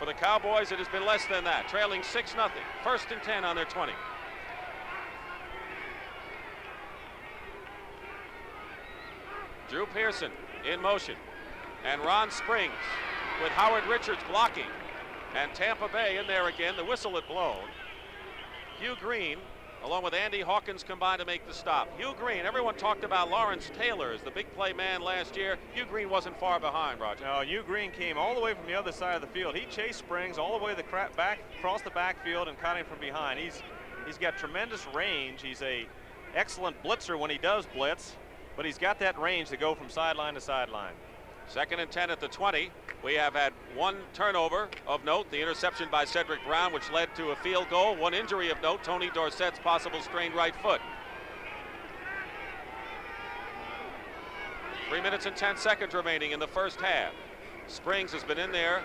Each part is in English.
For the Cowboys, it has been less than that, trailing 6-0. 1st and 10 on their 20. Drew Pearson in motion. And Ron Springs with Howard Richards blocking. And Tampa Bay in there again. The whistle had blown. Hugh Green, along with Andy Hawkins, combined to make the stop. Hugh Green, everyone talked about Lawrence Taylor as the big play man last year. Hugh Green wasn't far behind, Roger. No, Hugh Green came all the way from the other side of the field. He chased Springs all the way back across the backfield and caught him from behind. He's got tremendous range. He's a excellent blitzer when he does blitz, but he's got that range to go from sideline to sideline. 2nd and 10 at the 20. We have had one turnover of note, the interception by Cedric Brown, which led to a field goal. One injury of note, Tony Dorsett's possible strained right foot. 3 minutes and 10 seconds remaining in the first half. Springs has been in there,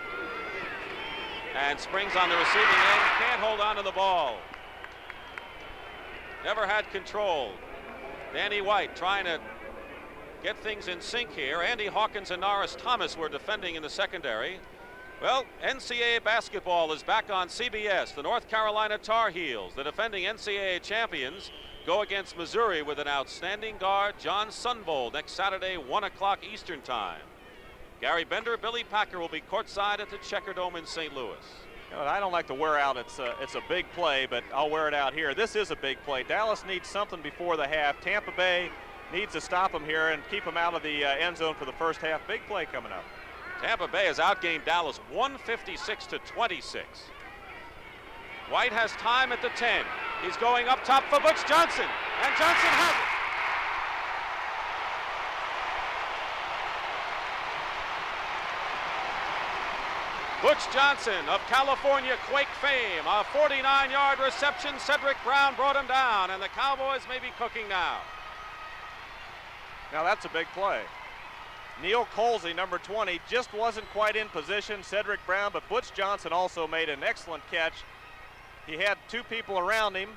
and Springs on the receiving end can't hold on to the ball. Never had control. Danny White trying to get things in sync here. Andy Hawkins and Norris Thomas were defending in the secondary. Well, NCAA basketball is back on CBS. The North Carolina Tar Heels, the defending NCAA champions, go against Missouri with an outstanding guard, John Sunvold, next Saturday, 1 o'clock Eastern time. Gary Bender, Billy Packer will be courtside at the Checker Dome in St. Louis. You know, I don't like to wear out. It's a big play, but I'll wear it out here. This is a big play. Dallas needs something before the half. Tampa Bay needs to stop them here and keep them out of the end zone for the first half. Big play coming up. Tampa Bay has outgained Dallas 156-26. White has time at the 10. He's going up top for Butch Johnson, and Johnson has it. Butch Johnson of California Quake fame, a 49-yard reception. Cedric Brown brought him down, and the Cowboys may be cooking now. Now that's a big play. Neil Colsey, number 20, just wasn't quite in position. Cedric Brown, but Butch Johnson also made an excellent catch. He had two people around him,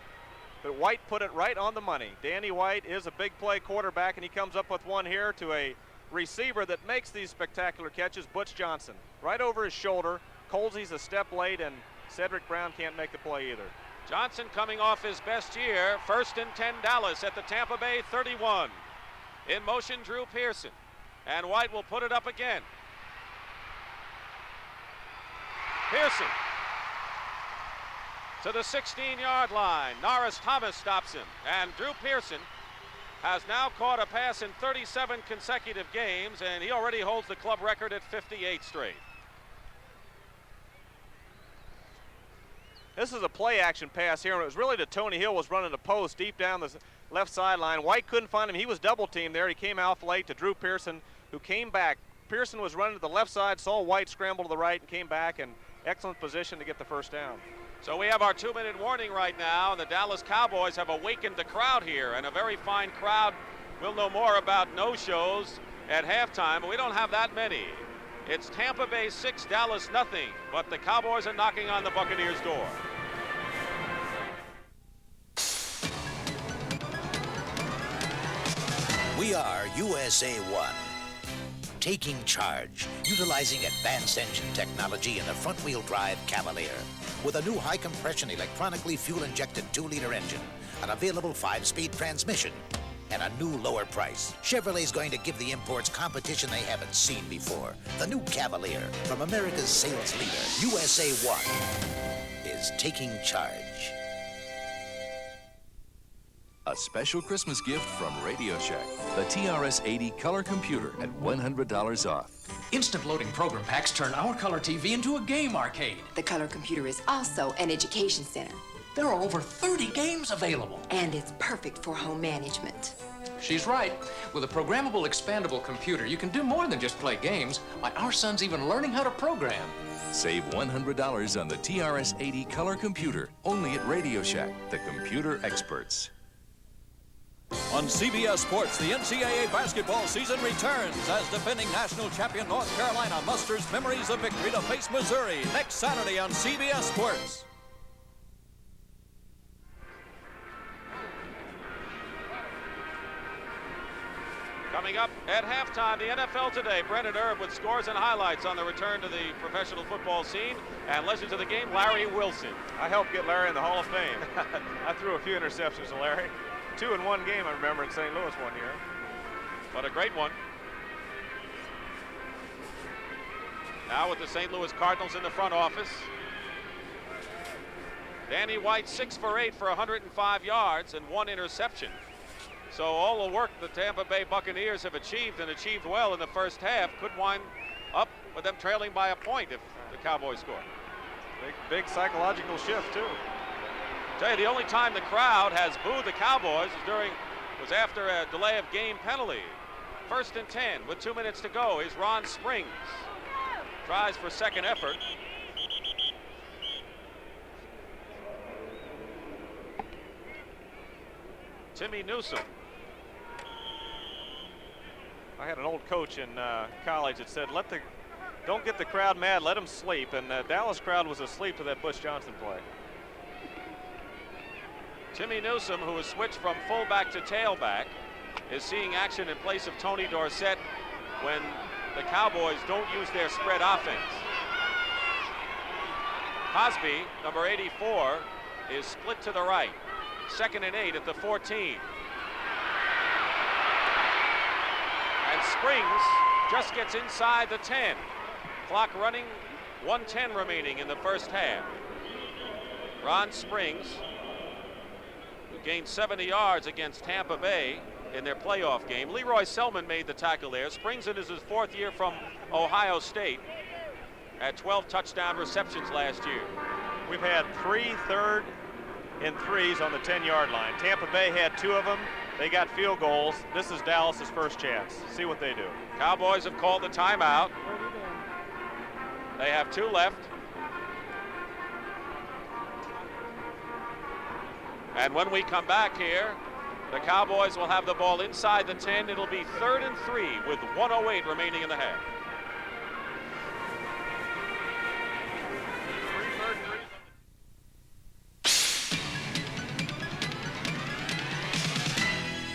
but White put it right on the money. Danny White is a big play quarterback, and he comes up with one here to a receiver that makes these spectacular catches, Butch Johnson. Right over his shoulder. Colsey's a step late, and Cedric Brown can't make the play either. Johnson coming off his best year. 1st and 10 Dallas at the Tampa Bay 31. In motion, Drew Pearson. And White will put it up again. Pearson to the 16-yard line. Norris Thomas stops him. And Drew Pearson has now caught a pass in 37 consecutive games, and he already holds the club record at 58 straight. This is a play action pass here, and it was really to Tony Hill, was running a post deep down the left sideline. White couldn't find him. He was double teamed there. He came out late to Drew Pearson, who came back. Pearson was running to the left side, saw White scramble to the right and came back, in excellent position to get the first down. So we have our 2-minute warning right now. The Dallas Cowboys have awakened the crowd here, and a very fine crowd. We'll know more about no-shows at halftime, but we don't have that many. It's Tampa Bay 6, Dallas nothing, but the Cowboys are knocking on the Buccaneers' door. We are USA 1. Taking charge, utilizing advanced engine technology in the front-wheel drive Cavalier. With a new high-compression electronically fuel-injected 2-liter engine, an available 5-speed transmission, and a new lower price. Chevrolet's going to give the imports competition they haven't seen before. The new Cavalier from America's sales leader, USA 1, is taking charge. A special Christmas gift from Radio Shack. The TRS-80 color computer at $100 off. Instant loading program packs turn our color TV into a game arcade. The color computer is also an education center. There are over 30 games available. And it's perfect for home management. She's right. With a programmable, expandable computer, you can do more than just play games. Why, our son's even learning how to program. Save $100 on the TRS-80 color computer, only at Radio Shack, the computer experts. On CBS Sports, the NCAA basketball season returns as defending national champion North Carolina musters memories of victory to face Missouri next Saturday on CBS Sports. Coming up at halftime, the NFL Today. Brennan Erb with scores and highlights on the return to the professional football scene. And legend of the game, Larry Wilson. I helped get Larry in the Hall of Fame. I threw a few interceptions to Larry. 2 in one game, I remember, in St. Louis one year. But a great one. Now with the St. Louis Cardinals in the front office. Danny White 6 for 8 for 105 yards and 1 interception. So all the work the Tampa Bay Buccaneers have achieved and achieved well in the first half could wind up with them trailing by a point if the Cowboys score. Big psychological shift too. Tell you, the only time the crowd has booed the Cowboys was after a delay of game penalty. 1st and 10 with 2 minutes to go. Here's Ron Springs. Tries for second effort. Timmy Newsome. I had an old coach in college that said, don't get the crowd mad, let them sleep. And the Dallas crowd was asleep to that Bush Johnson play. Timmy Newsome, who has switched from fullback to tailback, is seeing action in place of Tony Dorsett when the Cowboys don't use their spread offense. Cosby, number 84, is split to the right. 2nd and 8 at the 14. And Springs just gets inside the 10. Clock running, 1:10 remaining in the first half. Ron Springs, who gained 70 yards against Tampa Bay in their playoff game. Leroy Selman made the tackle there. Springs in his 4th year from Ohio State. Had 12 touchdown receptions last year. We've had 3 3rd and 3s on the 10-yard line. Tampa Bay had 2 of them. They got field goals. This is Dallas's first chance. See what they do. Cowboys have called the timeout. They have 2 left. And when we come back here, the Cowboys will have the ball inside the 10. It'll be 3rd and 3 with 1:08 remaining in the half.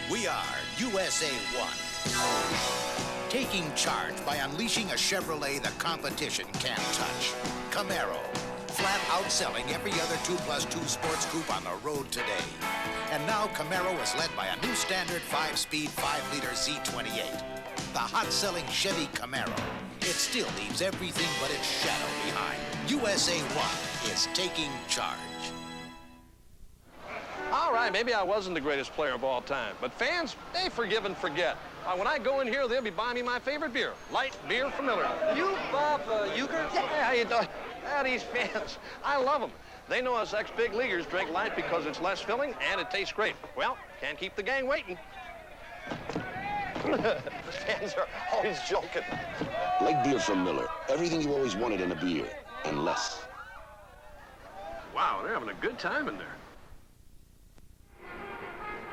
We are USA 1. Taking charge by unleashing a Chevrolet the competition can't touch. Camaro. Flat outselling every other 2+2 sports coupe on the road today. And now Camaro is led by a new standard 5-speed 5-liter Z28. The hot-selling Chevy Camaro. It still leaves everything but its shadow behind. USA 1 is taking charge. All right, maybe I wasn't the greatest player of all time, but fans, they forgive and forget. When I go in here, they'll be buying me my favorite beer, light beer from Miller. You, Bob Uecker? Yeah, how you doing? These fans, I love them. They know us ex-big leaguers drink light because it's less filling and it tastes great. Well, can't keep the gang waiting. The fans are always joking. Light beer from Miller. Everything you always wanted in a beer, and less. Wow, they're having a good time in there.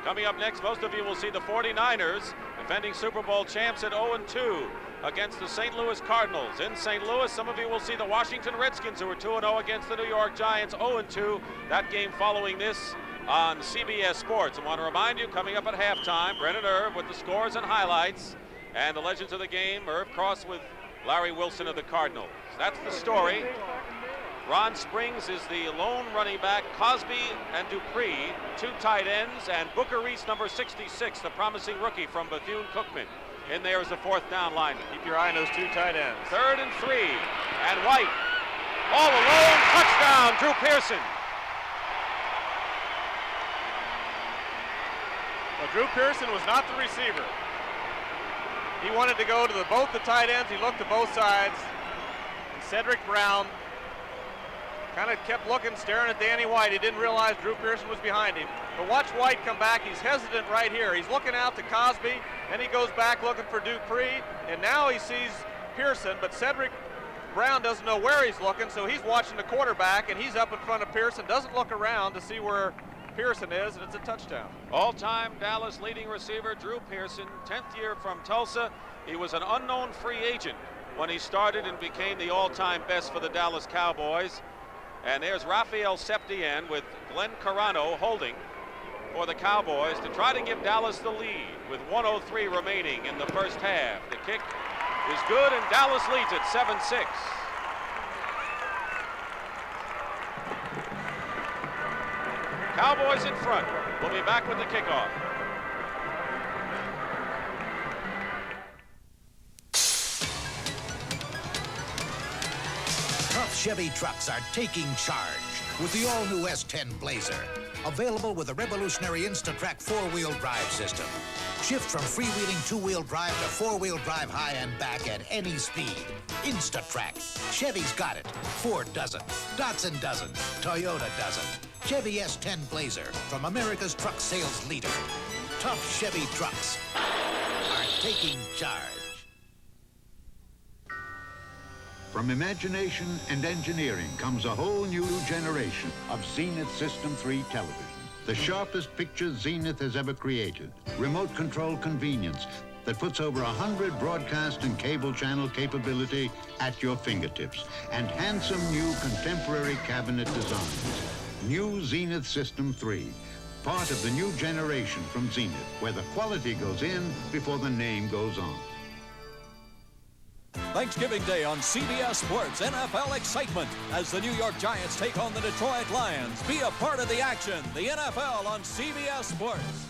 Coming up next, most of you will see the 49ers, defending Super Bowl champs at 0-2 against the St. Louis Cardinals. In St. Louis, some of you will see the Washington Redskins, who are 2-0 against the New York Giants, 0-2. That game following this on CBS Sports. I want to remind you, coming up at halftime, Brennan Erb with the scores and highlights, and the legends of the game, Irv Cross with Larry Wilson of the Cardinals. That's the story. Ron Springs is the lone running back. Cosby and Dupree, 2 tight ends, and Booker Reese, number 66, the promising rookie from Bethune-Cookman. In there is the 4th down lineman. Keep your eye on those 2 tight ends. 3rd and 3, and White all alone. Touchdown, Drew Pearson. Well, Drew Pearson was not the receiver. He wanted to go to both the tight ends. He looked to both sides. And Cedric Brown kind of kept looking, staring at Danny White. He didn't realize Drew Pearson was behind him. But watch White come back. He's hesitant right here. He's looking out to Cosby, and he goes back looking for Dupree, and now he sees Pearson, but Cedric Brown doesn't know where he's looking, so he's watching the quarterback, and he's up in front of Pearson, doesn't look around to see where Pearson is, and it's a touchdown. All-time Dallas leading receiver Drew Pearson, 10th year from Tulsa. He was an unknown free agent when he started and became the all-time best for the Dallas Cowboys. And there's Rafael Septien with Glenn Carano holding. for the Cowboys to try to give Dallas the lead with 1:03 remaining in the first half. The kick is good, and Dallas leads it 7-6. Cowboys in front. We'll be back with the kickoff. Tough Chevy trucks are taking charge with the all-new S10 Blazer. Available with a revolutionary Instatrack four-wheel drive system. Shift from freewheeling two-wheel drive to four-wheel drive high and back at any speed. Instatrack. Chevy's got it. Ford doesn't. Datsun doesn't. Toyota doesn't. Chevy S10 Blazer from America's truck sales leader. Tough Chevy trucks are taking charge. From imagination and engineering comes a whole new generation of Zenith System 3 television. The sharpest picture Zenith has ever created. Remote control convenience that puts over 100 broadcast and cable channel capability at your fingertips. And handsome new contemporary cabinet designs. New Zenith System 3. Part of the new generation from Zenith, where the quality goes in before the name goes on. Thanksgiving Day on CBS Sports, NFL excitement as the New York Giants take on the Detroit Lions. Be a part of the action. The NFL on CBS Sports.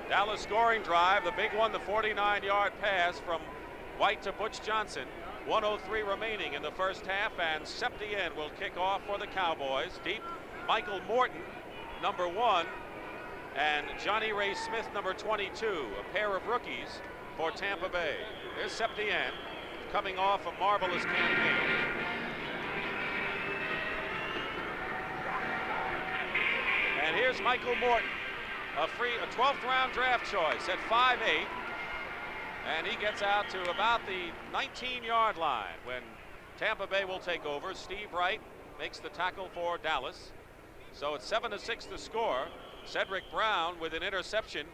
Dallas scoring drive, the big one, the 49-yard pass from White to Butch Johnson. 1:03 remaining in the first half, and Septien will kick off for the Cowboys. Deep, Michael Morton, number 1. And Johnny Ray Smith, number 22, a pair of rookies for Tampa Bay. There's Septien coming off a marvelous campaign. And here's Michael Morton, a 12th round draft choice at 5'8". And he gets out to about the 19-yard line when Tampa Bay will take over. Steve Wright makes the tackle for Dallas. So it's 7-6 the score. Cedric Brown with an interception,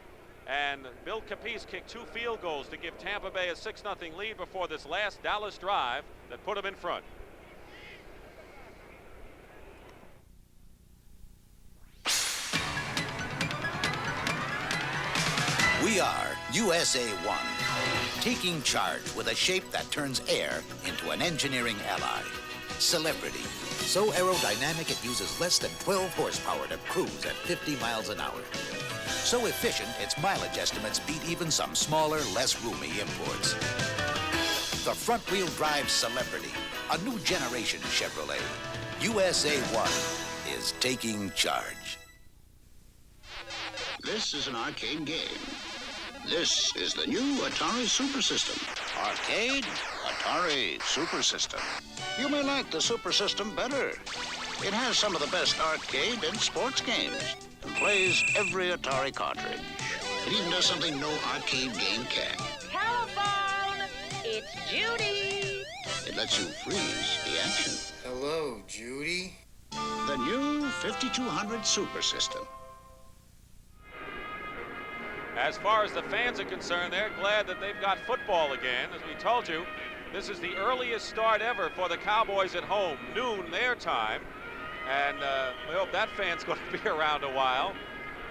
and Bill Capece kicked 2 field goals to give Tampa Bay a 6-0 lead before this last Dallas drive that put them in front. We are USA 1, taking charge with a shape that turns air into an engineering ally. Celebrity. So aerodynamic it uses less than 12 horsepower to cruise at 50 miles an hour. So efficient, its mileage estimates beat even some smaller, less roomy imports. The front-wheel drive Celebrity, a new generation Chevrolet. USA 1 is taking charge. This is an arcade game. This is the new Atari Super System. Arcade, Atari Super System. You may like the Super System better. It has some of the best arcade and sports games and plays every Atari cartridge. It even does something no arcade game can. Telephone! It's Judy! It lets you freeze the action. Hello, Judy. The new 5200 Super System. As far as the fans are concerned, they're glad that they've got football again. As we told you, this is the earliest start ever for the Cowboys at home, noon their time. And we hope that fan's going to be around a while.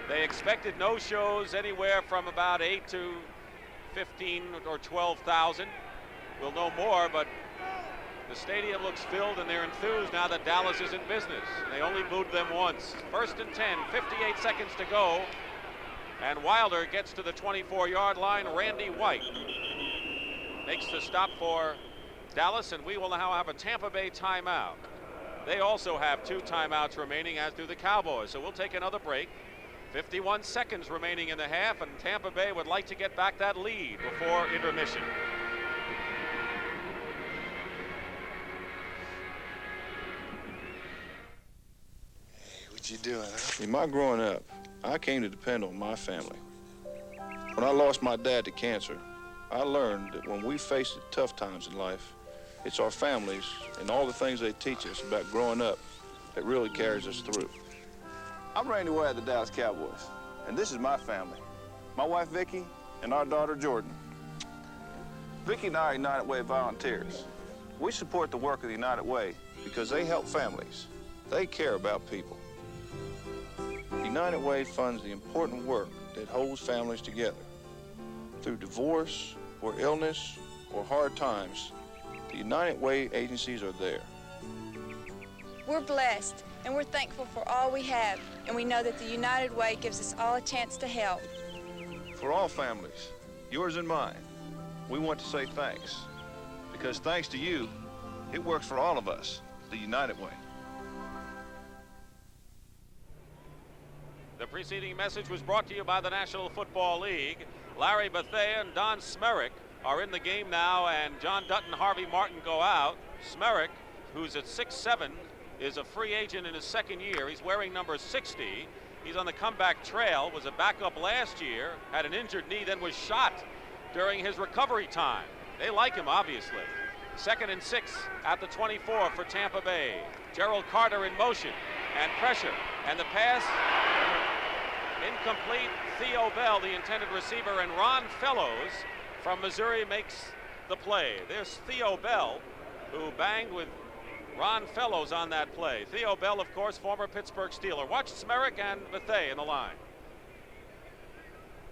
They expected no shows anywhere from about 8 to 15 or 12,000. We'll know more, but the stadium looks filled and they're enthused now that Dallas is in business. They only booed them once. 1st and 10, 58 seconds to go. And Wilder gets to the 24-yard line. Randy White makes the stop for Dallas, and we will now have a Tampa Bay timeout. They also have 2 timeouts remaining, as do the Cowboys. So we'll take another break. 51 seconds remaining in the half, and Tampa Bay would like to get back that lead before intermission. What you doing, huh? In my growing up, I came to depend on my family. When I lost my dad to cancer, I learned that when we face the tough times in life, it's our families and all the things they teach us about growing up that really carries us through. I'm Randy White of the Dallas Cowboys, and this is my family. My wife, Vicki, and our daughter, Jordan. Vicki and I are United Way volunteers. We support the work of the United Way because they help families. They care about people. United Way funds the important work that holds families together. Through divorce or illness or hard times, the United Way agencies are there. We're blessed, and we're thankful for all we have, and we know that the United Way gives us all a chance to help. For all families, yours and mine, we want to say thanks. Because thanks to you, it works for all of us, the United Way. The preceding message was brought to you by the National Football League. Larry Bethea and Don Smerick are in the game now, and John Dutton, Harvey Martin go out. Smerick, who's at 6'7", is a free agent in his second year. He's wearing number 60. He's on the comeback trail, was a backup last year, had an injured knee, then was shot during his recovery time. They like him, obviously. 2nd and 6 at the 24 for Tampa Bay. Gerald Carter in motion and pressure, and the pass incomplete. Theo Bell, the intended receiver, and Ron Fellows from Missouri makes the play. There's Theo Bell, who banged with Ron Fellows on that play. Theo Bell, of course, former Pittsburgh Steeler. Watch Smerick and Bethea in the line.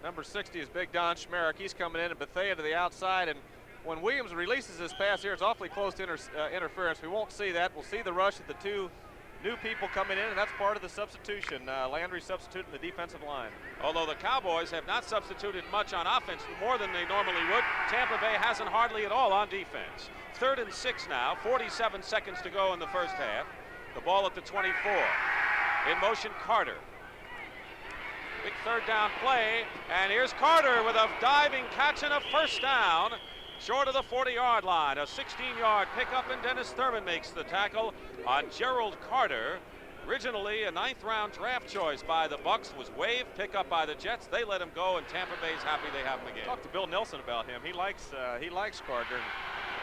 Number 60 is Big Don Schmerich. He's coming in, and Bethea to the outside. And when Williams releases this pass here, it's awfully close to interference. We won't see that. We'll see the rush of the two new people coming in, and that's part of the substitution. Landry substituting the defensive line. Although the Cowboys have not substituted much on offense, more than they normally would, Tampa Bay hasn't hardly at all on defense. 3rd and 6 now, 47 seconds to go in the first half. The ball at the 24. In motion, Carter. Big 3rd down play, and here's Carter with a diving catch and a first down. Short of the 40-yard line, a 16-yard pickup, and Dennis Thurman makes the tackle on Gerald Carter. Originally a 9th-round draft choice by the Bucs, was waived, pick up by the Jets. They let him go, and Tampa Bay's happy they have him again. Talked to Bill Nelson about him. He likes Carter.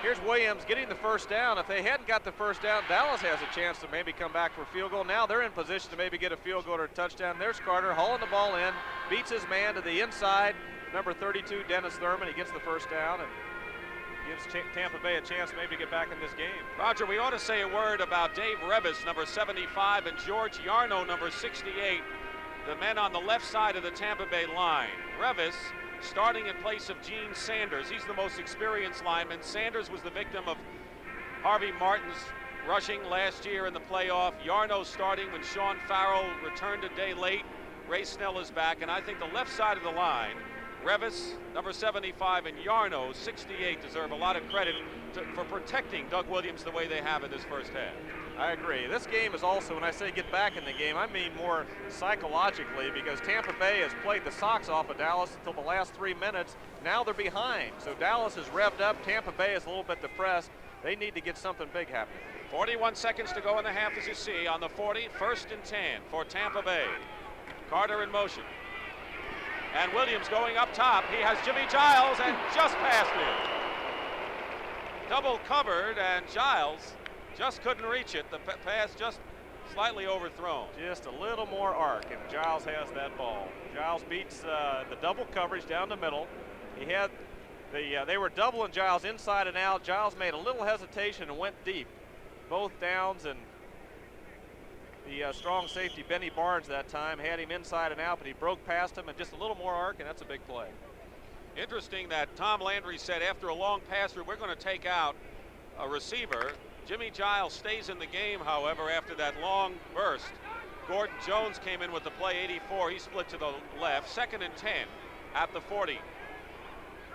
Here's Williams getting the first down. If they hadn't got the first down, Dallas has a chance to maybe come back for a field goal. Now they're in position to maybe get a field goal or a touchdown. There's Carter hauling the ball in, beats his man to the inside. Number 32, Dennis Thurman, he gets the first down and gives Tampa Bay a chance maybe to get back in this game. Roger, we ought to say a word about Dave Revis, number 75, and George Yarno, number 68, the men on the left side of the Tampa Bay line. Revis starting in place of Gene Sanders. He's the most experienced lineman. Sanders was the victim of Harvey Martin's rushing last year in the playoff. Yarno starting when Sean Farrell returned a day late. Ray Snell is back, and I think the left side of the line, Revis, number 75, and Yarno, 68, deserve a lot of credit for protecting Doug Williams the way they have in this first half. I agree. This game is also, when I say get back in the game, I mean more psychologically, because Tampa Bay has played the socks off of Dallas until the last 3 minutes. Now they're behind. So Dallas is revved up. Tampa Bay is a little bit depressed. They need to get something big happening. 41 seconds to go in the half, as you see, on the 40, 1st and 10 for Tampa Bay. Carter in motion. And Williams going up top. He has Jimmy Giles and just past him. Double covered, and Giles just couldn't reach it. The pass just slightly overthrown. Just a little more arc, and Giles has that ball. Giles beats the double coverage down the middle. He had they were doubling Giles inside and out. Giles made a little hesitation and went deep. Both downs, and the strong safety Benny Barnes that time had him inside and out, but he broke past him, and just a little more arc, and that's a big play. Interesting that Tom Landry said after a long pass, we're going to take out a receiver. Jimmy Giles stays in the game, however, after that long burst. Gordon Jones came in with the play, 84. He split to the left. 2nd and 10 at the 40.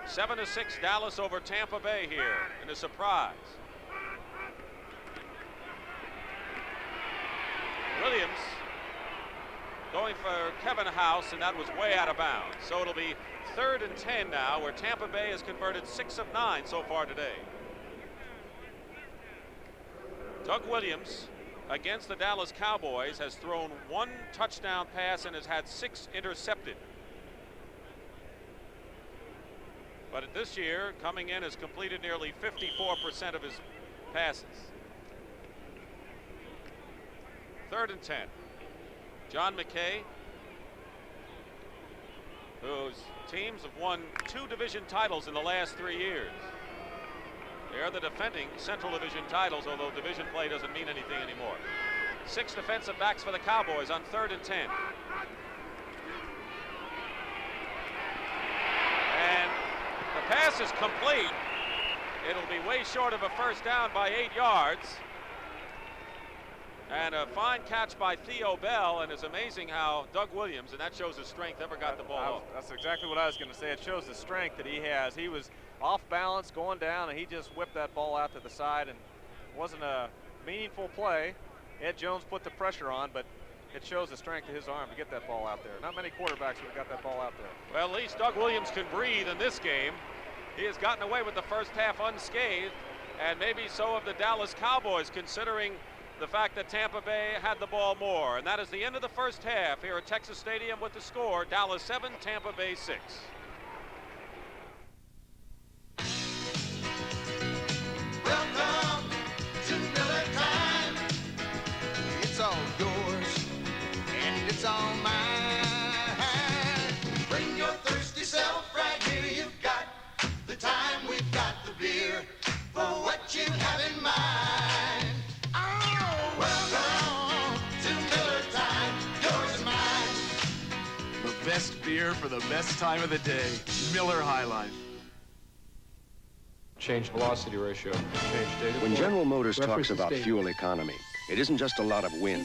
7-6 Dallas over Tampa Bay here in a surprise. Williams going for Kevin House, and that was way out of bounds. So it'll be 3rd and 10 now, where Tampa Bay has converted 6 of 9 so far today. Doug Williams against the Dallas Cowboys has thrown 1 touchdown pass and has had 6 intercepted. But this year, coming in, has completed nearly 54% of his passes. 3rd and 10. John McKay, whose teams have won 2 division titles in the last 3 years. They are the defending Central Division titles, although division play doesn't mean anything anymore. 6 defensive backs for the Cowboys on 3rd and 10. pass is complete. It'll be way short of a first down by 8 yards. And a fine catch by Theo Bell, and it's amazing how Doug Williams, and that shows his strength, ever got the ball off. That's exactly what I was going to say. It shows the strength that he has. He was off balance going down, and he just whipped that ball out to the side, and it wasn't a meaningful play. Ed Jones put the pressure on, but it shows the strength of his arm to get that ball out there. Not many quarterbacks would have got that ball out there. Well, at least Doug Williams can breathe in this game. He has gotten away with the first half unscathed, and maybe so have the Dallas Cowboys, considering the fact that Tampa Bay had the ball more. And that is the end of the first half here at Texas Stadium with the score, Dallas 7, Tampa Bay 6. Welcome to Miller time. It's all yours, and it's all mine. Bring your thirsty self right here. You've got the time, we've got the beer for what you have in mind. Oh, welcome to Miller time, yours and mine. The best beer for the best time of the day. Miller High Life. Change velocity ratio. Change data. When General Motors talks about fuel economy, it isn't just a lot of wind.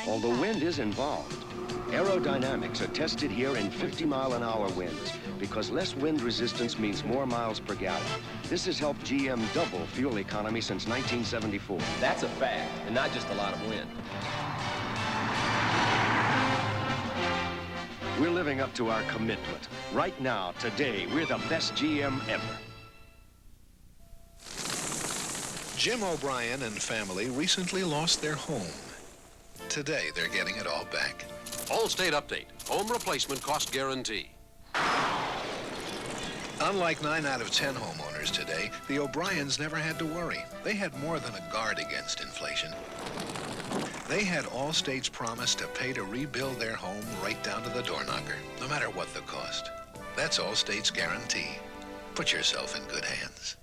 Although wind is involved, aerodynamics are tested here in 50-mile-an-hour winds because less wind resistance means more miles per gallon. This has helped GM double fuel economy since 1974. That's a fact, and not just a lot of wind. We're living up to our commitment. Right now, today, we're the best GM ever. Jim O'Brien and family recently lost their home. Today, they're getting it all back. Allstate update. Home replacement cost guarantee. Unlike 9 out of 10 homeowners today, the O'Briens never had to worry. They had more than a guard against inflation. They had Allstate's promise to pay to rebuild their home right down to the door knocker, no matter what the cost. That's Allstate's guarantee. Put yourself in good hands.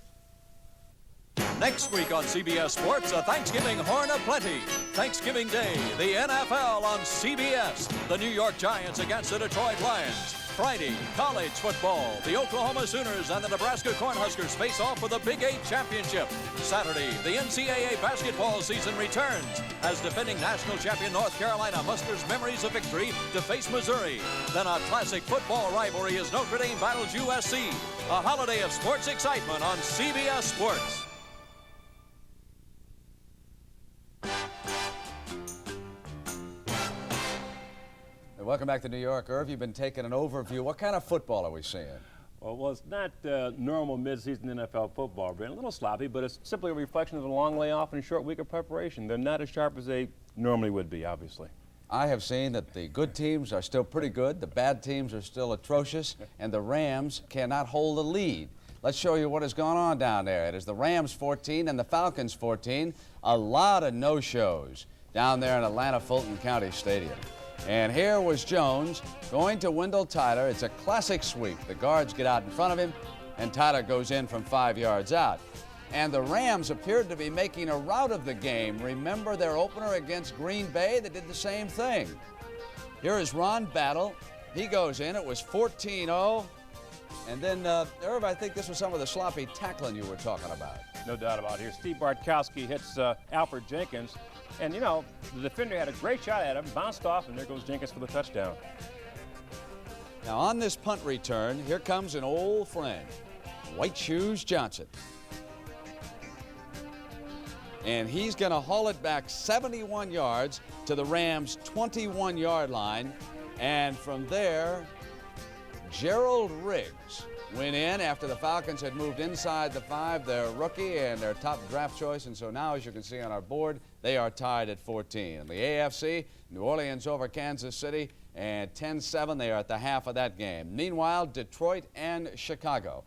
Next week on CBS Sports, a Thanksgiving horn aplenty. Thanksgiving Day, the NFL on CBS. The New York Giants against the Detroit Lions. Friday, college football. The Oklahoma Sooners and the Nebraska Cornhuskers face off for the Big 8 championship. Saturday, the NCAA basketball season returns as defending national champion North Carolina musters memories of victory to face Missouri. Then a classic football rivalry as Notre Dame battles USC. A holiday of sports excitement on CBS Sports. Welcome back to New York. Irv, you've been taking an overview. What kind of football are we seeing? Well, it's not normal midseason NFL football, Brent. A little sloppy, but it's simply a reflection of a long layoff and a short week of preparation. They're not as sharp as they normally would be, obviously. I have seen that the good teams are still pretty good, the bad teams are still atrocious, and the Rams cannot hold the lead. Let's show you what has gone on down there. It is the Rams 14 and the Falcons 14. A lot of no-shows down there in Atlanta Fulton County Stadium. And here was Jones going to Wendell Tyler. It's a classic sweep. The guards get out in front of him, and Tyler goes in from 5 yards out. And the Rams appeared to be making a rout of the game. Remember their opener against Green Bay? They did the same thing. Here is Ron Battle. He goes in. It was 14-0. And then, Irv, I think this was some of the sloppy tackling you were talking about. No doubt about it. Here, Steve Bartkowski hits Alfred Jenkins. And, you know, the defender had a great shot at him, bounced off, and there goes Jenkins for the touchdown. Now, on this punt return, here comes an old friend, White Shoes Johnson. And he's going to haul it back 71 yards to the Rams' 21-yard line. And from there, Gerald Riggs went in after the Falcons had moved inside the 5, their rookie and their top draft choice. And so now, as you can see on our board, they are tied at 14. In the AFC, New Orleans over Kansas City, and 10-7. They are at the half of that game. Meanwhile, Detroit and Chicago,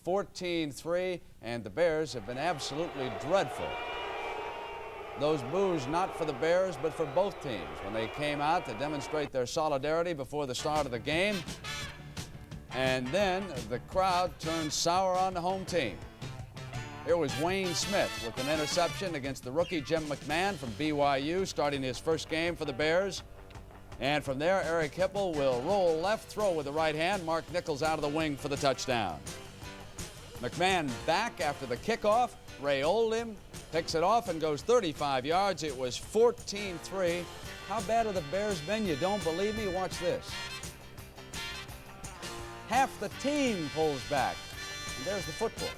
14-3, and the Bears have been absolutely dreadful. Those boos not for the Bears, but for both teams when they came out to demonstrate their solidarity before the start of the game. And then the crowd turned sour on the home team. Here was Wayne Smith with an interception against the rookie Jim McMahon from BYU, starting his first game for the Bears. And from there, Eric Hipple will roll left, throw with the right hand. Mark Nichols out of the wing for the touchdown. McMahon back after the kickoff. Ray Oldham picks it off and goes 35 yards. It was 14-3. How bad have the Bears been? You don't believe me? Watch this. Half the team pulls back. And there's the football.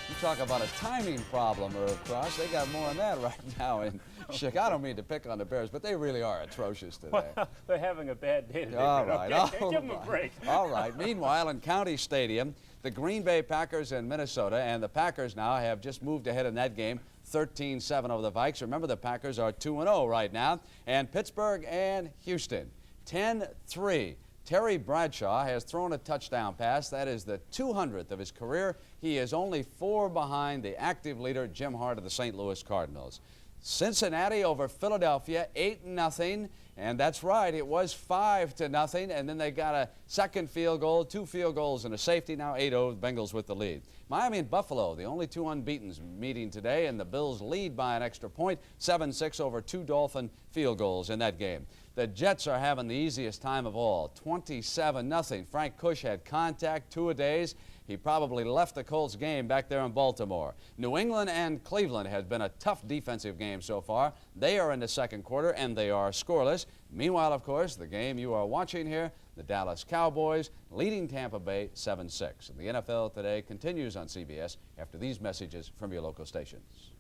You talk about a timing problem, Irv Cross. They got more than that right now in Chicago. I don't mean to pick on the Bears, but they really are atrocious today. Well, they're having a bad day today. All right. Okay, give them a break. All right. Meanwhile, in County Stadium, the Green Bay Packers in Minnesota, and the Packers now have just moved ahead in that game, 13-7 over the Vikes. Remember, the Packers are 2-0 right now. And Pittsburgh and Houston, 10-3. Terry Bradshaw has thrown a touchdown pass. That is the 200th of his career. He is only 4 behind the active leader, Jim Hart of the St. Louis Cardinals. Cincinnati over Philadelphia, 8-0. And that's right, it was 5-0. And then they got a second field goal, 2 field goals and a safety. Now 8-0, Bengals with the lead. Miami and Buffalo, the only 2 unbeatens meeting today, and the Bills lead by an extra point, 7-6 over 2 Dolphin field goals in that game. The Jets are having the easiest time of all, 27-0. Frank Kush had contact, 2-a-days. He probably left the Colts game back there in Baltimore. New England and Cleveland has been a tough defensive game so far. They are in the second quarter, and they are scoreless. Meanwhile, of course, the game you are watching here, the Dallas Cowboys leading Tampa Bay 7-6. And the NFL Today continues on CBS after these messages from your local stations.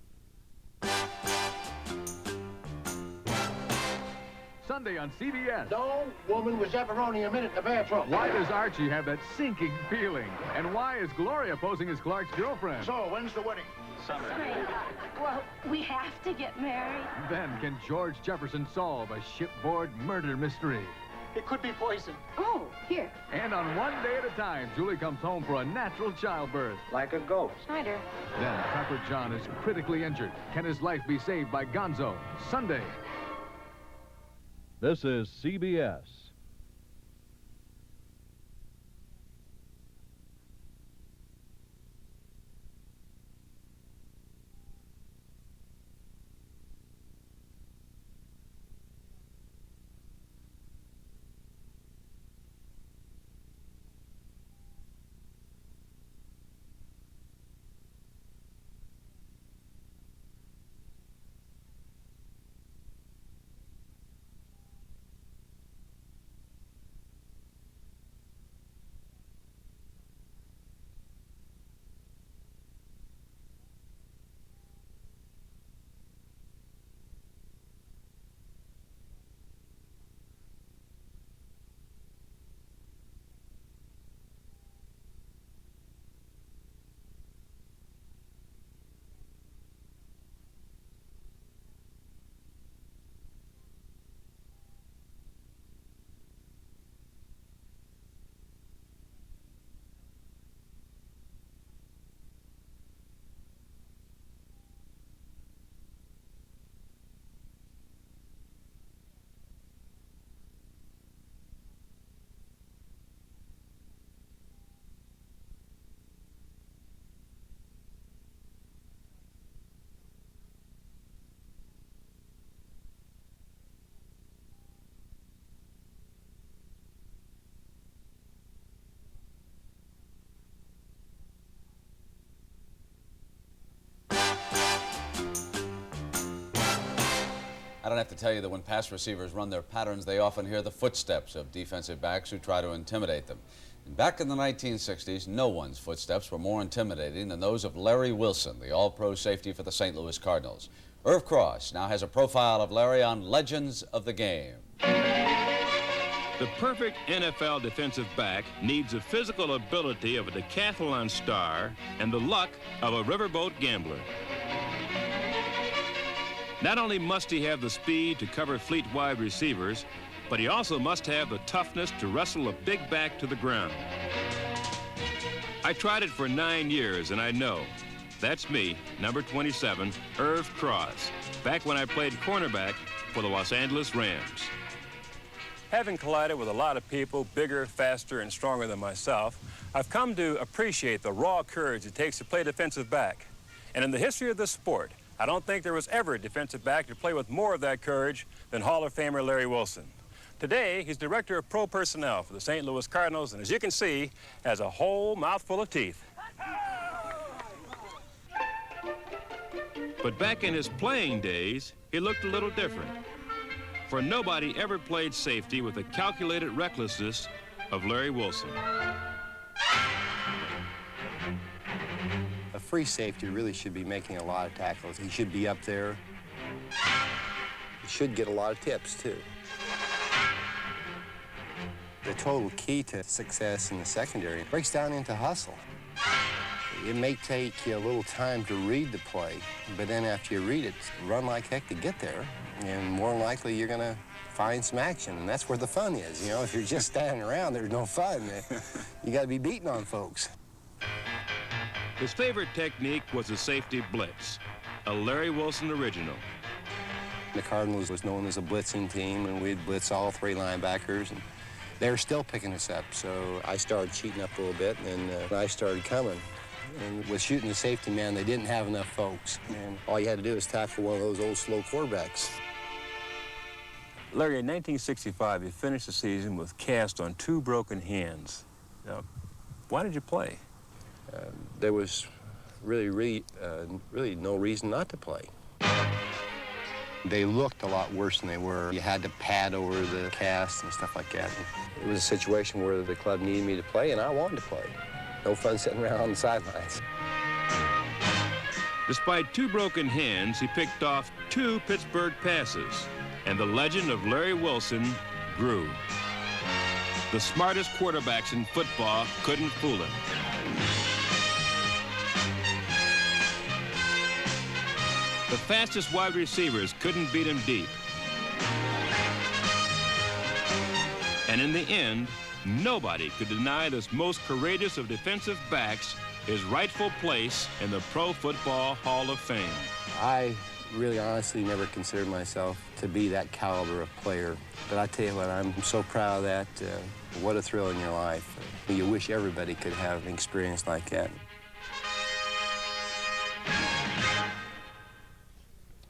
Sunday on CBS. No woman was ever only a minute in the bathroom. Why does Archie have that sinking feeling? And why is Gloria posing as Clark's girlfriend? So, when's the wedding? Sunday. Well, we have to get married. Then, can George Jefferson solve a shipboard murder mystery? It could be poison. Oh, here. And on one day at a time, Julie comes home for a natural childbirth. Like a ghost. Schneider. Then, Tucker John is critically injured. Can his life be saved by Gonzo? Sunday. This is CBS. I don't have to tell you that when pass receivers run their patterns, they often hear the footsteps of defensive backs who try to intimidate them. And back in the 1960s, no one's footsteps were more intimidating than those of Larry Wilson, the all-pro safety for the St. Louis Cardinals. Irv Cross now has a profile of Larry on Legends of the Game. The perfect NFL defensive back needs the physical ability of a decathlon star and the luck of a riverboat gambler. Not only must he have the speed to cover fleet wide receivers, but he also must have the toughness to wrestle a big back to the ground. I tried it for 9 years, and I know. That's me, number 27, Irv Cross, back when I played cornerback for the Los Angeles Rams. Having collided with a lot of people bigger, faster, and stronger than myself, I've come to appreciate the raw courage it takes to play defensive back. And in the history of this sport, I don't think there was ever a defensive back to play with more of that courage than Hall of Famer Larry Wilson. Today, he's director of pro personnel for the St. Louis Cardinals, and as you can see, has a whole mouthful of teeth. But back in his playing days, he looked a little different. For nobody ever played safety with the calculated recklessness of Larry Wilson. A free safety really should be making a lot of tackles. He should be up there. He should get a lot of tips, too. The total key to success in the secondary breaks down into hustle. It may take you a little time to read the play, but then after you read it, run like heck to get there, and more than likely you're going to find some action, and that's where the fun is. You know, if you're just standing around, there's no fun. You got to be beating on folks. His favorite technique was the safety blitz, a Larry Wilson original. The Cardinals was known as a blitzing team, and we'd blitz all three linebackers, and they were still picking us up. So I started cheating up a little bit, and I started coming. And with shooting the safety man, they didn't have enough folks. And all you had to do was tackle one of those old slow quarterbacks. Larry, in 1965, you finished the season with cast on 2 broken hands. Why did you play? There was really no reason not to play. They looked a lot worse than they were. You had to pad over the cast and stuff like that. It was a situation where the club needed me to play, and I wanted to play. No fun sitting around on the sidelines. Despite 2 broken hands, he picked off 2 Pittsburgh passes, and the legend of Larry Wilson grew. The smartest quarterbacks in football couldn't fool him. The fastest wide receivers couldn't beat him deep. And in the end, nobody could deny this most courageous of defensive backs his rightful place in the Pro Football Hall of Fame. I really honestly never considered myself to be that caliber of player. But I tell you what, I'm so proud of that. What a thrill in your life. You wish everybody could have an experience like that.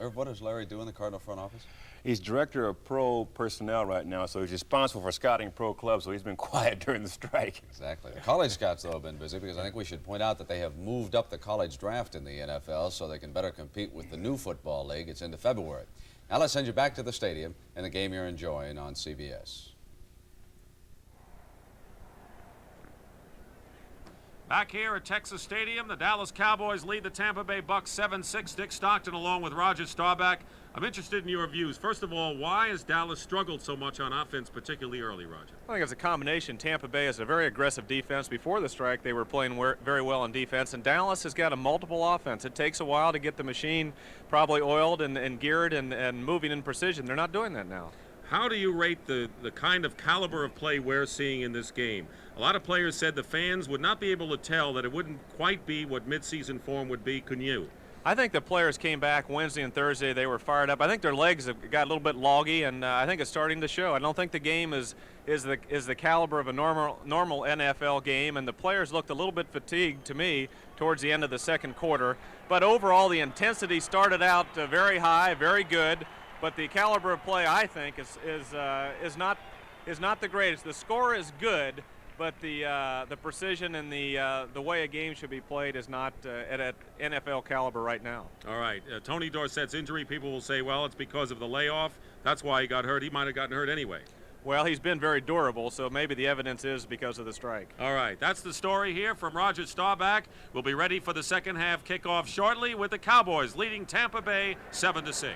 Irv, what does Larry do in the Cardinal front office? He's director of pro personnel right now, so he's responsible for scouting pro clubs, so he's been quiet during the strike. Exactly. The college scouts, though, have been busy, because I think we should point out that they have moved up the college draft in the NFL so they can better compete with the new football league. It's into February. Now let's send you back to the stadium and the game you're enjoying on CBS. Back here at Texas Stadium, the Dallas Cowboys lead the Tampa Bay Bucks 7-6. Dick Stockton along with Roger Staubach. I'm interested in your views. First of all, why has Dallas struggled so much on offense, particularly early, Roger? I think it's a combination. Tampa Bay has a very aggressive defense. Before the strike, they were playing very well on defense, and Dallas has got a multiple offense. It takes a while to get the machine probably oiled and geared and moving in precision. They're not doing that now. How do you rate the kind of caliber of play we're seeing in this game? A lot of players said the fans would not be able to tell that it wouldn't quite be what midseason form would be. Can you? I think the players came back Wednesday and Thursday. They were fired up. I think their legs have got a little bit loggy, and I think it's starting to show. I don't think the game is the caliber of a normal NFL game, and the players looked a little bit fatigued to me towards the end of the second quarter. But overall, the intensity started out very high, very good. But the caliber of play, I think, is not the greatest. The score is good, but the precision and the way a game should be played is not at NFL caliber right now. All right. Tony Dorsett's injury, people will say, well, it's because of the layoff. That's why he got hurt. He might have gotten hurt anyway. Well, he's been very durable, so maybe the evidence is because of the strike. All right. That's the story here from Roger Staubach. We'll be ready for the second half kickoff shortly with the Cowboys leading Tampa Bay 7-6.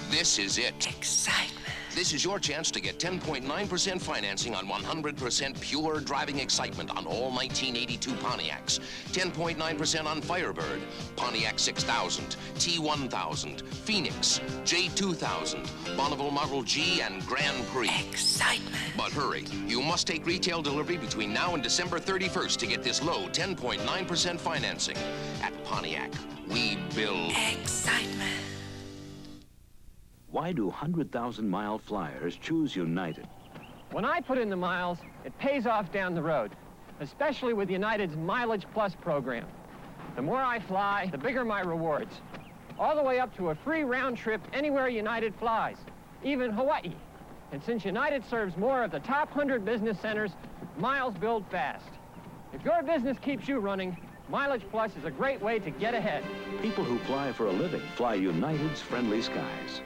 This is it. Excitement. This is your chance to get 10.9% financing on 100% pure driving excitement on all 1982 Pontiacs. 10.9% on Firebird, Pontiac 6000, T1000, Phoenix, J2000, Bonneville Model G, and Grand Prix. Excitement. But hurry, you must take retail delivery between now and December 31st to get this low 10.9% financing. At Pontiac, we build excitement. Why do 100,000-mile flyers choose United? When I put in the miles, it pays off down the road, especially with United's Mileage Plus program. The more I fly, the bigger my rewards. All the way up to a free round trip anywhere United flies, even Hawaii. And since United serves more of the top 100 business centers, miles build fast. If your business keeps you running, Mileage Plus is a great way to get ahead. People who fly for a living fly United's Friendly Skies.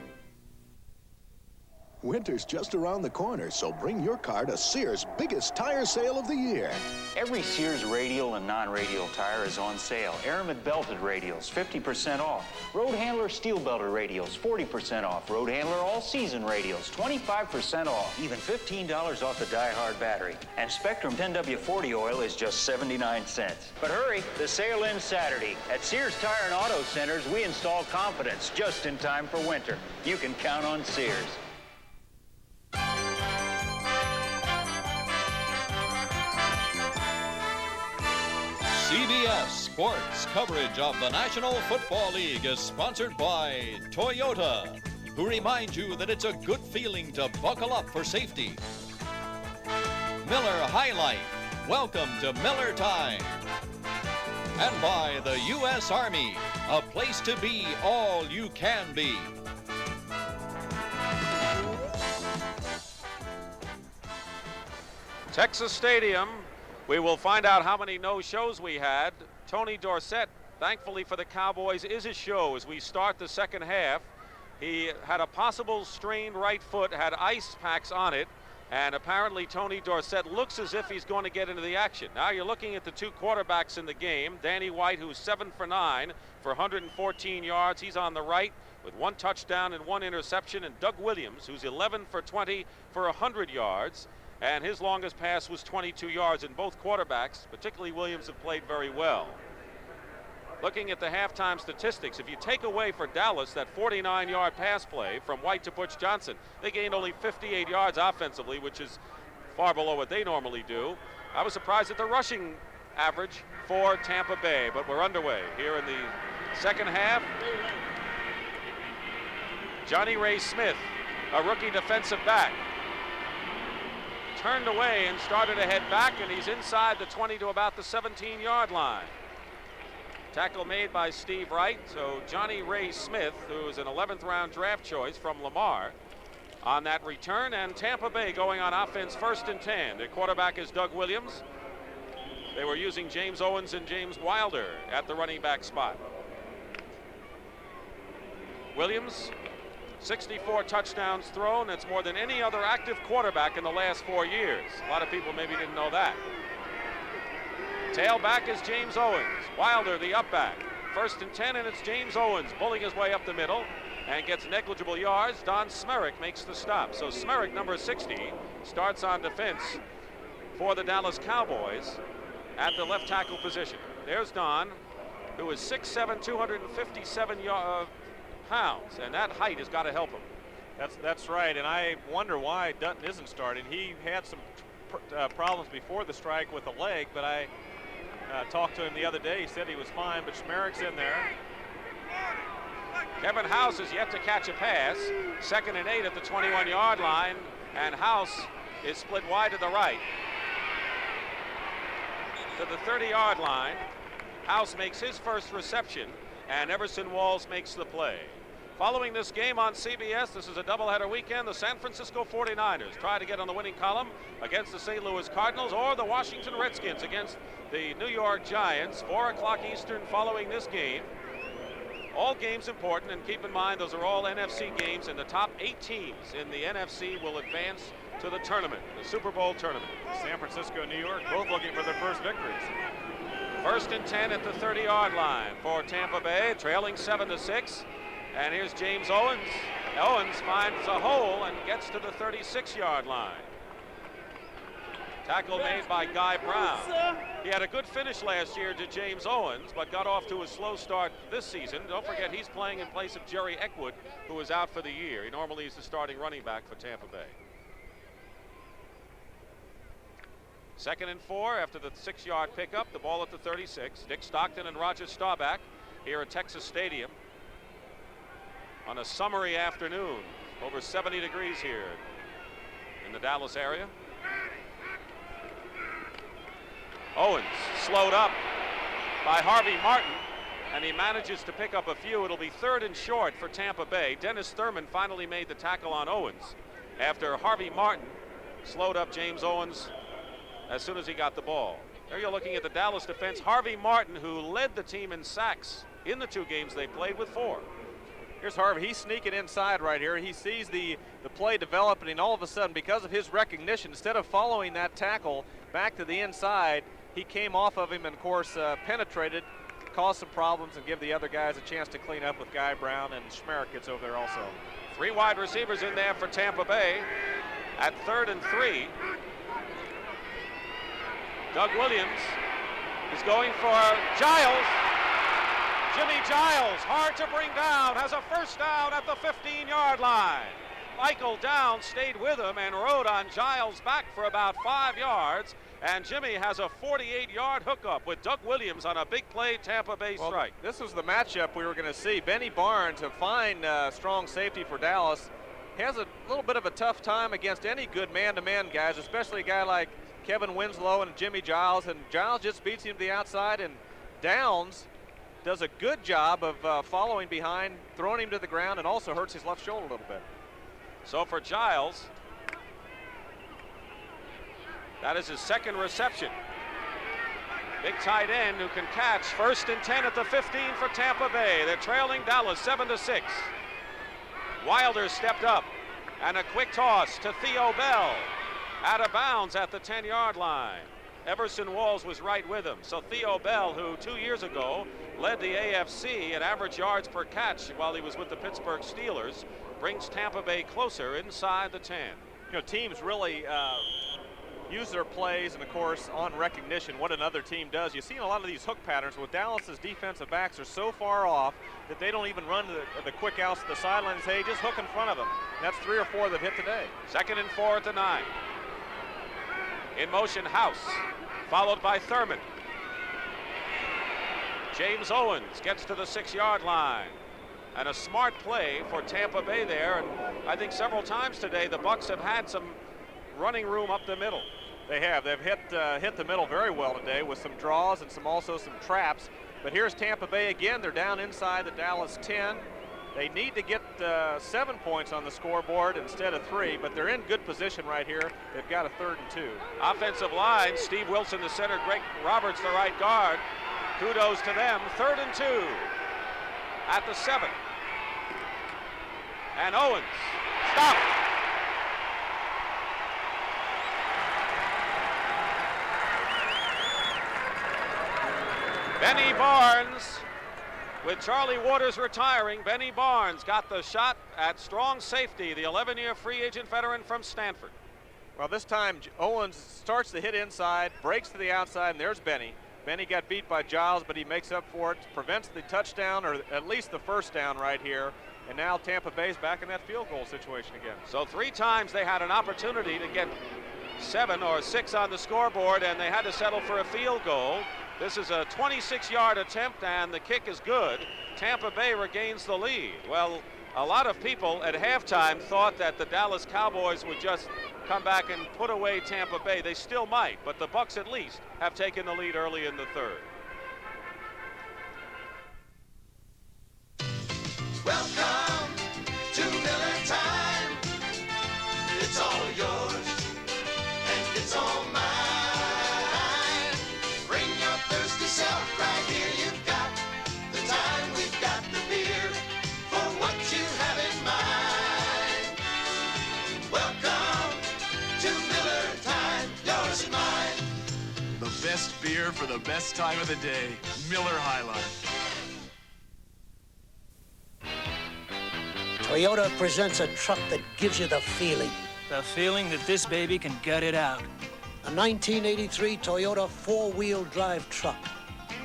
Winter's just around the corner, so bring your car to Sears' biggest tire sale of the year. Every Sears radial and non-radial tire is on sale. Aramid belted radials, 50% off. Road Handler steel belted radials, 40% off. Road Handler all-season radials, 25% off. Even $15 off the Die Hard battery. And Spectrum 10W40 oil is just 79 cents. But hurry, the sale ends Saturday. At Sears Tire and Auto Centers, we install confidence just in time for winter. You can count on Sears. CBS Sports coverage of the National Football League is sponsored by Toyota, who remind you that it's a good feeling to buckle up for safety. Miller High Life, welcome to Miller Time. And by the U.S. Army, a place to be all you can be. Texas Stadium. We will find out how many no-shows we had. Tony Dorsett, thankfully for the Cowboys, is a show as we start the second half. He had a possible strained right foot, had ice packs on it, and apparently Tony Dorsett looks as if he's going to get into the action. Now you're looking at the two quarterbacks in the game. Danny White, who's 7 for 9 for 114 yards. He's on the right with 1 touchdown and 1 interception. And Doug Williams, who's 11 for 20 for 100 yards. And his longest pass was 22 yards. And both quarterbacks, particularly Williams, have played very well. Looking at the halftime statistics, if you take away for Dallas that 49-yard pass play from White to Butch Johnson, they gained only 58 yards offensively, which is far below what they normally do. I was surprised at the rushing average for Tampa Bay, but we're underway here in the second half. Johnny Ray Smith, a rookie defensive back, turned away and started to head back, and he's inside the 20 to about the 17-yard line. Tackle made by Steve Wright. So Johnny Ray Smith, who's an 11th round draft choice from Lamar, on that return, and Tampa Bay going on offense 1st and 10. Their quarterback is Doug Williams. They were using James Owens and James Wilder at the running back spot. Williams, 64 touchdowns thrown. That's more than any other active quarterback in the last 4 years. A lot of people maybe didn't know that. Tailback is James Owens. Wilder, the up back. 1st and 10, and it's James Owens bullying his way up the middle and gets negligible yards. Don Smerick makes the stop. So Smerick, number 60, starts on defense for the Dallas Cowboys at the left tackle position. There's Don, who is 6'7", 257 pounds, and that height has got to help him. That's right, and I wonder why Dutton isn't starting. He had some problems before the strike with the leg, but I talked to him the other day. He said he was fine, but Schmerick's in there. Kevin House has yet to catch a pass. 2nd and 8 at the 21-yard line, and House is split wide to the right. To the 30-yard line, House makes his first reception, and Everson Walls makes the play. Following this game on CBS, this is a doubleheader weekend. The San Francisco 49ers try to get on the winning column against the St. Louis Cardinals, or the Washington Redskins against the New York Giants. 4 o'clock Eastern following this game. All games important, and keep in mind those are all NFC games, and the top 8 teams in the NFC will advance to the tournament, the Super Bowl tournament. San Francisco and New York both looking for their first victories. 1st and 10 at the 30-yard line for Tampa Bay, trailing 7-6. And here's James Owens. Owens finds a hole and gets to the 36-yard line. Tackle made by Guy Brown. He had a good finish last year to James Owens, but got off to a slow start this season. Don't forget, he's playing in place of Jerry Eckwood, who is out for the year. He normally is the starting running back for Tampa Bay. 2nd and 4 after the 6-yard pickup. The ball at the 36. Dick Stockton and Roger Staubach here at Texas Stadium on a summery afternoon. Over 70 degrees here in the Dallas area. Owens slowed up by Harvey Martin, and he manages to pick up a few. It'll be 3rd and short for Tampa Bay. Dennis Thurman finally made the tackle on Owens after Harvey Martin slowed up James Owens as soon as he got the ball. There you're looking at the Dallas defense. Harvey Martin, who led the team in sacks in the 2 games they played, with 4. Here's Harvey. He's sneaking inside right here. He sees the play developing, and all of a sudden, because of his recognition, instead of following that tackle back to the inside, he came off of him and, of course, penetrated, caused some problems, and give the other guys a chance to clean up with Guy Brown, and Schmerich gets over there also. 3 wide receivers in there for Tampa Bay at 3rd and 3. Doug Williams is going for Giles. Jimmy Giles, hard to bring down, has a first down at the 15-yard line. Michael Downs stayed with him and rode on Giles' back for about 5 yards. And Jimmy has a 48-yard hookup with Doug Williams on a big play Tampa Bay strike. This was the matchup we were going to see. Benny Barnes, a fine strong safety for Dallas, has a little bit of a tough time against any good man-to-man guys, especially a guy like Kevin Winslow and Jimmy Giles. And Giles just beats him to the outside, and Downs does a good job of following behind, throwing him to the ground, and also hurts his left shoulder a little bit. So for Giles, that is his 2nd reception. Big tight end who can catch. 1st and 10 at the 15 for Tampa Bay. They're trailing Dallas 7-6. Wilder stepped up, and a quick toss to Theo Bell. Out of bounds at the 10-yard line. Everson Walls was right with him. So Theo Bell, who 2 years ago led the AFC at average yards per catch while he was with the Pittsburgh Steelers, brings Tampa Bay closer inside the 10. You know, teams really use their plays and, of course, on recognition, what another team does. You've seen a lot of these hook patterns with Dallas's defensive backs are so far off that they don't even run the quick outs to the sidelines. Hey, just hook in front of them. That's 3 or 4 that hit today. 2nd and 4 at the 9. In motion, House, followed by Thurman. James Owens gets to the 6-yard line. And a smart play for Tampa Bay there. And I think several times today the Bucs have had some running room up the middle. They have. They've hit the middle very well today with some draws and also some traps. But here's Tampa Bay again. They're down inside the Dallas 10. They need to get 7 points on the scoreboard instead of 3, but they're in good position right here. They've got a 3rd and 2. Offensive line, Steve Wilson the center, Greg Roberts the right guard. Kudos to them. 3rd and 2 at the 7. And Owens stopped. Benny Barnes, with Charlie Waters retiring, Benny Barnes got the shot at strong safety, the 11-year free agent veteran from Stanford. Well, this time Owens starts to hit inside, breaks to the outside, and there's Benny. Benny got beat by Giles, but he makes up for it, prevents the touchdown, or at least the first down right here. And now Tampa Bay's back in that field goal situation again. So 3 times they had an opportunity to get 7 or 6 on the scoreboard, and they had to settle for a field goal. This is a 26-yard attempt, and the kick is good. Tampa Bay regains the lead. Well, a lot of people at halftime thought that the Dallas Cowboys would just come back and put away Tampa Bay. They still might, but the Bucs at least have taken the lead early in the 3rd. Welcome to Miller Time. It's all yours, and it's all mine. Bring your thirsty self right here. You've got the time, we've got the beer for what you have in mind. Welcome to Miller Time, yours and mine. The best beer for the best time of the day, Miller High Life. Toyota presents a truck that gives you the feeling. The feeling that this baby can gut it out. A 1983 Toyota 4-wheel drive truck.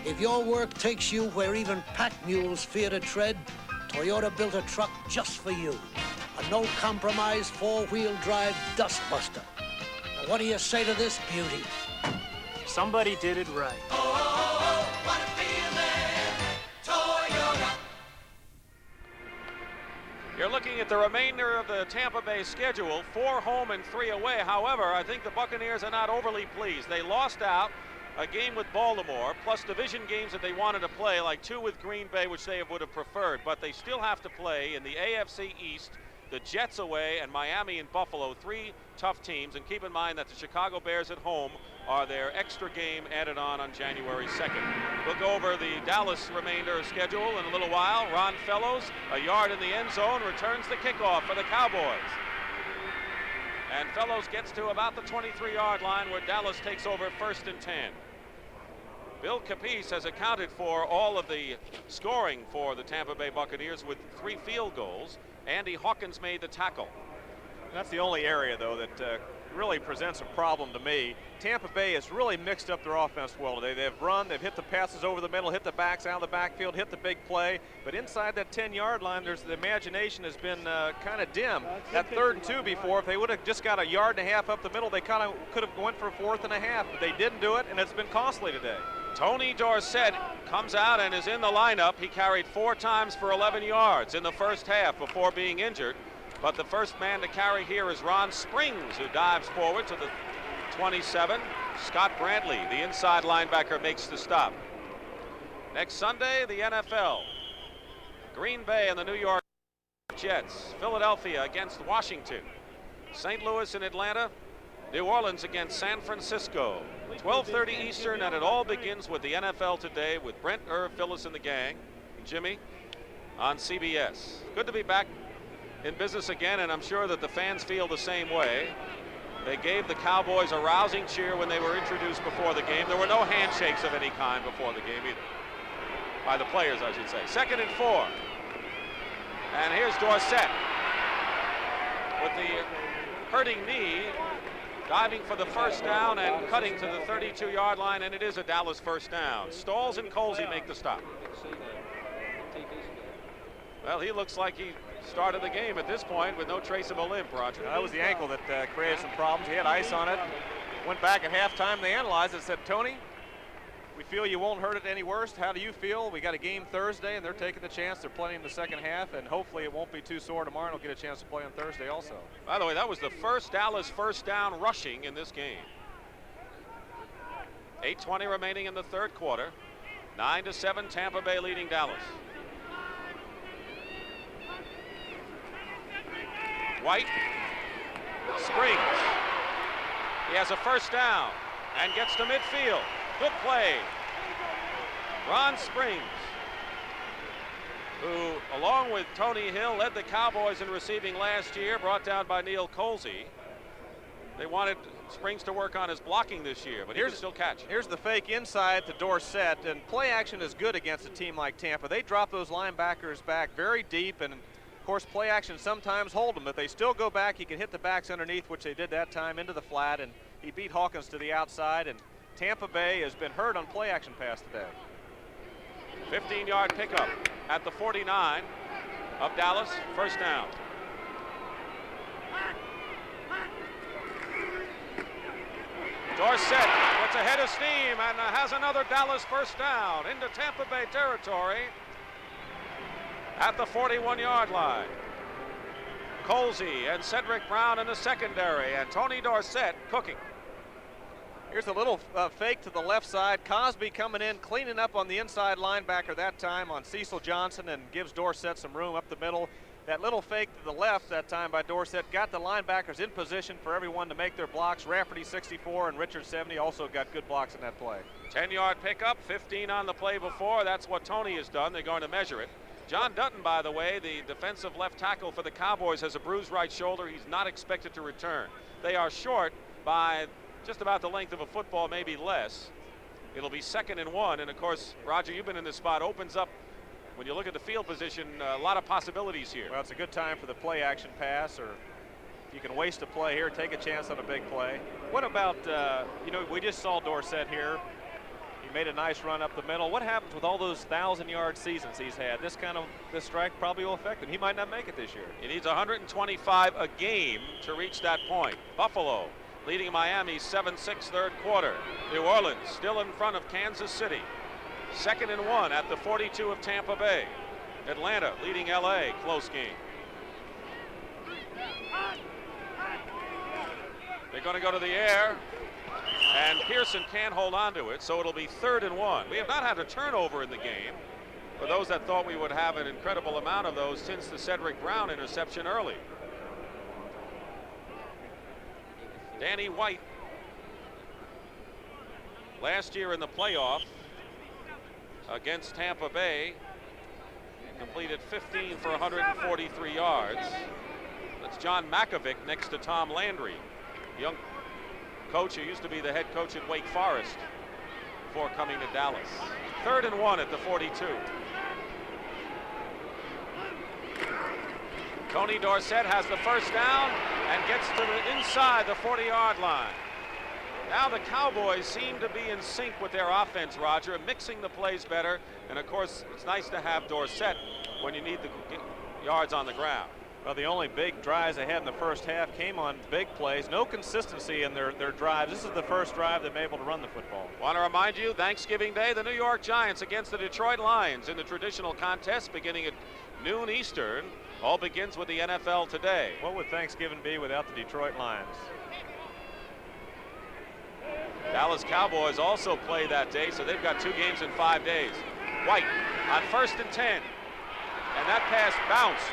If your work takes you where even pack mules fear to tread, Toyota built a truck just for you. A no-compromise 4-wheel drive dustbuster. Now, what do you say to this beauty? Somebody did it right. What a feeling, Toyota. You're looking at the remainder of the Tampa Bay schedule, 4 home and 3 away. However, I think the Buccaneers are not overly pleased. They lost out a game with Baltimore, plus division games that they wanted to play, like 2 with Green Bay, which they would have preferred. But they still have to play in the AFC East, the Jets away, and Miami and Buffalo, 3 tough teams. And keep in mind that the Chicago Bears at home are their extra game added on January 2nd. We'll go over the Dallas remainder schedule in a little while. Ron Fellows, a yard in the end zone, returns the kickoff for the Cowboys. And Fellows gets to about the 23-yard line where Dallas takes over 1st and 10. Bill Capece has accounted for all of the scoring for the Tampa Bay Buccaneers with 3 field goals. Andy Hawkins made the tackle. That's the only area, though, that really presents a problem to me. Tampa Bay has really mixed up their offense well today. They've run, they've hit the passes over the middle, hit the backs out of the backfield, hit the big play. But inside that 10-yard line, the imagination has been kind of dim. That 3rd and 2 before, if they would have just got a yard and a half up the middle, they kind of could have went for a 4th and a half. But they didn't do it, and it's been costly today. Tony Dorsett comes out and is in the lineup. He carried 4 times for 11 yards in the first half before being injured. But the first man to carry here is Ron Springs, who dives forward to the 27. Scott Brantley, the inside linebacker, makes the stop. Next Sunday, the NFL. Green Bay and the New York Jets. Philadelphia against Washington. St. Louis and Atlanta. New Orleans against San Francisco. 12:30 Eastern, and it all begins with the NFL Today with Brent, Irv, Phyllis, and the gang. Jimmy on CBS. Good to be back in business again, and I'm sure that the fans feel the same way. They gave the Cowboys a rousing cheer when they were introduced before the game. There were no handshakes of any kind before the game either. By the players, I should say. 2nd and 4. And here's Dorsett with the hurting knee, diving for the first down and cutting to the 32-yard line, and it is a Dallas first down. Stalls and Colsey make the stop. Well, he looks like he started the game at this point with no trace of a limp, Roger. That was the ankle that created some problems. He had ice on it. Went back at halftime. They analyzed it and said, Tony, we feel you won't hurt it any worse. How do you feel? We got a game Thursday, and they're taking the chance. They're playing in the second half, and hopefully it won't be too sore tomorrow, and he'll get a chance to play on Thursday also. By the way, that was the first Dallas first down rushing in this game. 8:20 remaining in the 3rd quarter. 9-7, Tampa Bay leading Dallas. White, Springs. He has a first down and gets to midfield. Good play. Ron Springs, who, along with Tony Hill, led the Cowboys in receiving last year, brought down by Neil Colsey. They wanted Springs to work on his blocking this year, but he can still catch. Here's the fake inside to Dorsett, and play action is good against a team like Tampa. They drop those linebackers back very deep, and of course, play action sometimes hold them. If they still go back, he can hit the backs underneath, which they did that time, into the flat, and he beat Hawkins to the outside. And Tampa Bay has been hurt on play action pass today. 15-yard pickup at the 49 of Dallas. First down. Dorsett gets ahead of steam and has another Dallas first down into Tampa Bay territory at the 41-yard line. Colsey and Cedric Brown in the secondary, and Tony Dorsett cooking. Here's a little fake to the left side. Cosby coming in, cleaning up on the inside linebacker that time on Cecil Johnson, and gives Dorsett some room up the middle. That little fake to the left that time by Dorsett got the linebackers in position for everyone to make their blocks. Rafferty 64 and Richard 70 also got good blocks in that play. 10-yard pickup, 15 on the play before. That's what Tony has done. They're going to measure it. John Dutton, by the way, the defensive left tackle for the Cowboys, has a bruised right shoulder. He's not expected to return. They are short by just about the length of a football, maybe less. It'll be 2nd and 1. And, of course, Roger, you've been in this spot. Opens up, when you look at the field position, a lot of possibilities here. Well, it's a good time for the play action pass, or you can waste a play here, take a chance on a big play. What about, we just saw Dorsett here. He made a nice run up the middle. What happens with all those 1,000-yard seasons he's had? This strike probably will affect him. He might not make it this year. He needs 125 a game to reach that point. Buffalo leading Miami 7-6 3rd quarter. New Orleans still in front of Kansas City. 2nd and 1 at the 42 of Tampa Bay. Atlanta leading LA, close game. They're going to go to the air, and Pearson can't hold on to it, so it'll be 3rd and 1. We have not had a turnover in the game. For those that thought we would have an incredible amount of those since the Cedric Brown interception early. Danny White last year in the playoff against Tampa Bay. Completed 15 for 143 yards. That's John Makovic next to Tom Landry, young coach who used to be the head coach at Wake Forest before coming to Dallas. 3rd and 1 at the 42. Tony Dorsett has the first down and gets to the inside the 40-yard line. Now the Cowboys seem to be in sync with their offense, Roger, mixing the plays better. And of course, it's nice to have Dorsett when you need the yards on the ground. Well, the only big drives they had in the first half came on big plays. No consistency in their drives. This is the first drive they've been able to run the football. Want to remind you, Thanksgiving Day, the New York Giants against the Detroit Lions in the traditional contest beginning at noon Eastern. All begins with the NFL today. What would Thanksgiving be without the Detroit Lions? Dallas Cowboys also play that day, so they've got 2 games in 5 days. White on 1st and 10. And that pass bounced.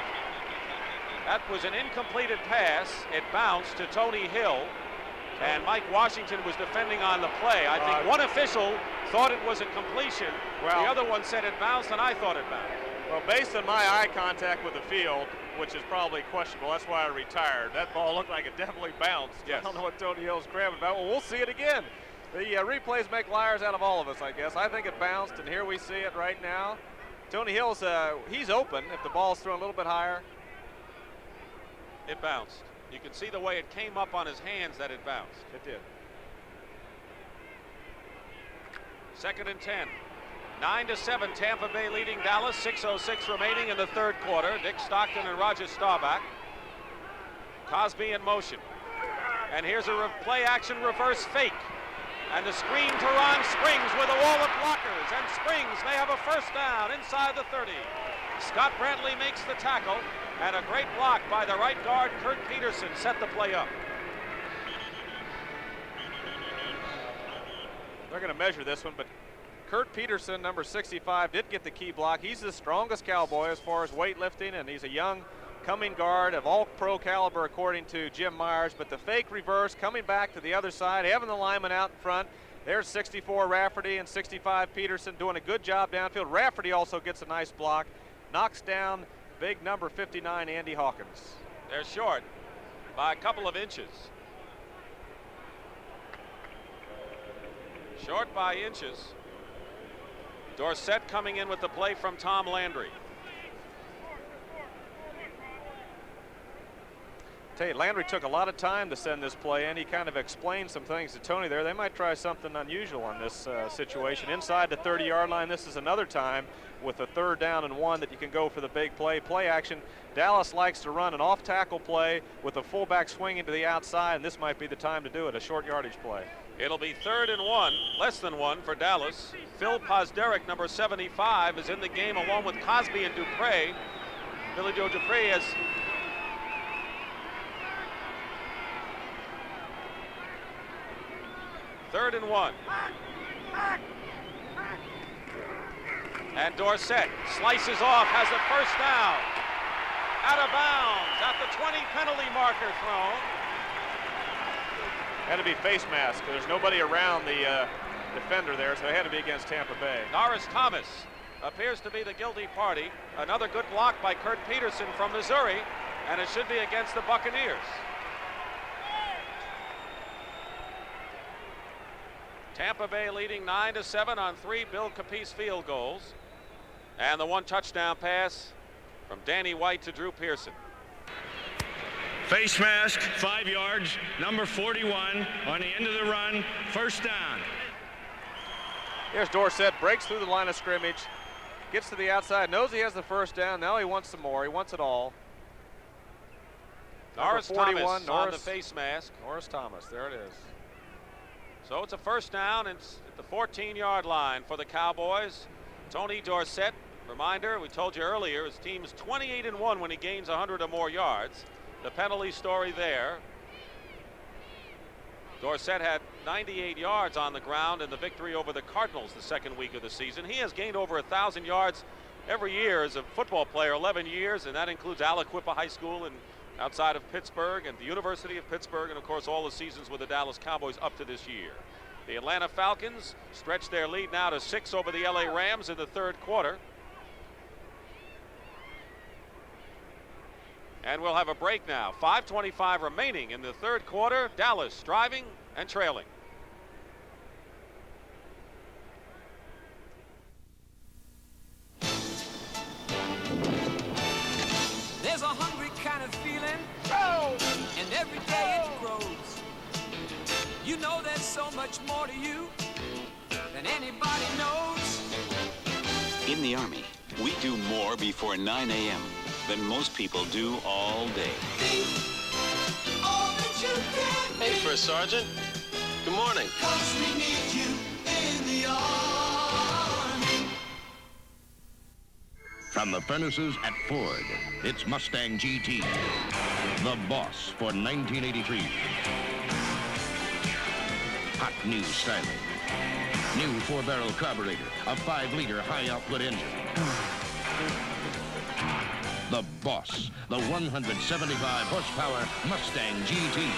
That was an incompleted pass. It bounced to Tony Hill. And Mike Washington was defending on the play. I think one official thought it was a completion. Well, the other one said it bounced, and I thought it bounced. Well, based on my eye contact with the field, which is probably questionable, that's why I retired. That ball looked like it definitely bounced. Yes. I don't know what Tony Hill's crabbing about. Well, we'll see it again. The replays make liars out of all of us, I guess. I think it bounced, and here we see it right now. Tony Hill's, he's open if the ball's thrown a little bit higher. It bounced. You can see the way it came up on his hands that it bounced. It did. 2nd and 10. 9-7, Tampa Bay leading Dallas. 6:06 remaining in the 3rd quarter. Dick Stockton and Roger Staubach. Cosby in motion. And here's a play-action reverse fake. And the screen to Ron Springs with a wall of blockers. And Springs may have a first down inside the 30. Scott Brantley makes the tackle. And a great block by the right guard, Kurt Peterson, set the play up. They're going to measure this one, but Kurt Peterson, number 65, did get the key block. He's the strongest Cowboy as far as weightlifting, and he's a young coming guard of all pro caliber according to Jim Myers. But the fake reverse coming back to the other side, having the lineman out in front. There's 64 Rafferty and 65 Peterson doing a good job downfield. Rafferty also gets a nice block, knocks down big number 59 Andy Hawkins. They're short by a couple of inches. Short by inches. Dorsett coming in with the play from Tom Landry. Tell you, Landry took a lot of time to send this play in. He kind of explained some things to Tony there. They might try something unusual on this situation. Inside the 30-yard line, this is another time with a 3rd down and 1 that you can go for the big play. Play action. Dallas likes to run an off-tackle play with the fullback swinging to the outside, and this might be the time to do it, a short yardage play. It'll be 3rd and 1, less than 1 for Dallas. Phil Pozderick, number 75, is in the game along with Cosby and Dupre. Billy Joe Dupre has third and 1. And Dorsett slices off, has a first down. Out of bounds at the 20 penalty marker thrown. Had to be face mask. There's nobody around the defender there, so it had to be against Tampa Bay. Norris Thomas appears to be the guilty party. Another good block by Kurt Peterson from Missouri, and it should be against the Buccaneers. Tampa Bay leading 9-7 on 3 Bill Capece field goals. And the 1 touchdown pass from Danny White to Drew Pearson. Face mask, 5 yards, number 41 on the end of the run, first down. Here's Dorsett, breaks through the line of scrimmage, gets to the outside, knows he has the first down. Now he wants some more. He wants it all. Norris Thomas on the face mask. Norris Thomas, there it is. So it's a first down. It's at the 14-yard line for the Cowboys. Tony Dorsett, reminder, we told you earlier, his team's 28-1 when he gains 100 or more yards. The penalty story there. Dorsett had 98 yards on the ground in the victory over the Cardinals the second week of the season. He has gained over 1,000 yards every year as a football player, 11 years, and that includes Aliquippa High School and outside of Pittsburgh and the University of Pittsburgh, and of course all the seasons with the Dallas Cowboys up to this year. The Atlanta Falcons stretch their lead now to 6 over the LA Rams in the third quarter. And we'll have a break now. 5:25 remaining in the third quarter. Dallas driving and trailing. There's a hungry kind of feeling, and every day it grows. You know there's so much more to you than anybody knows. In the Army, we do more before 9 a.m. than most people do all day. All that you can Hey, First Sergeant. Good morning. 'cause we need you in the Army. From the furnaces at Ford, it's Mustang GT, the boss for 1983. Hot new styling. New 4-barrel carburetor, a 5-liter high-output engine. The boss, the 175-horsepower Mustang GT.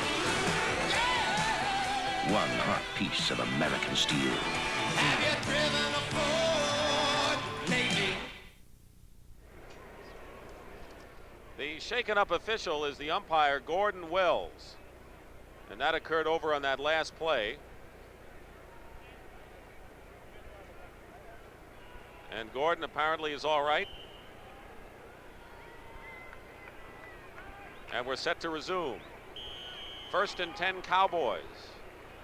One hot piece of American steel. Have you driven a Ford lately? The shaken up official is the umpire Gordon Wells. And that occurred over on that last play. And Gordon apparently is all right. And we're set to resume. 1st and 10 Cowboys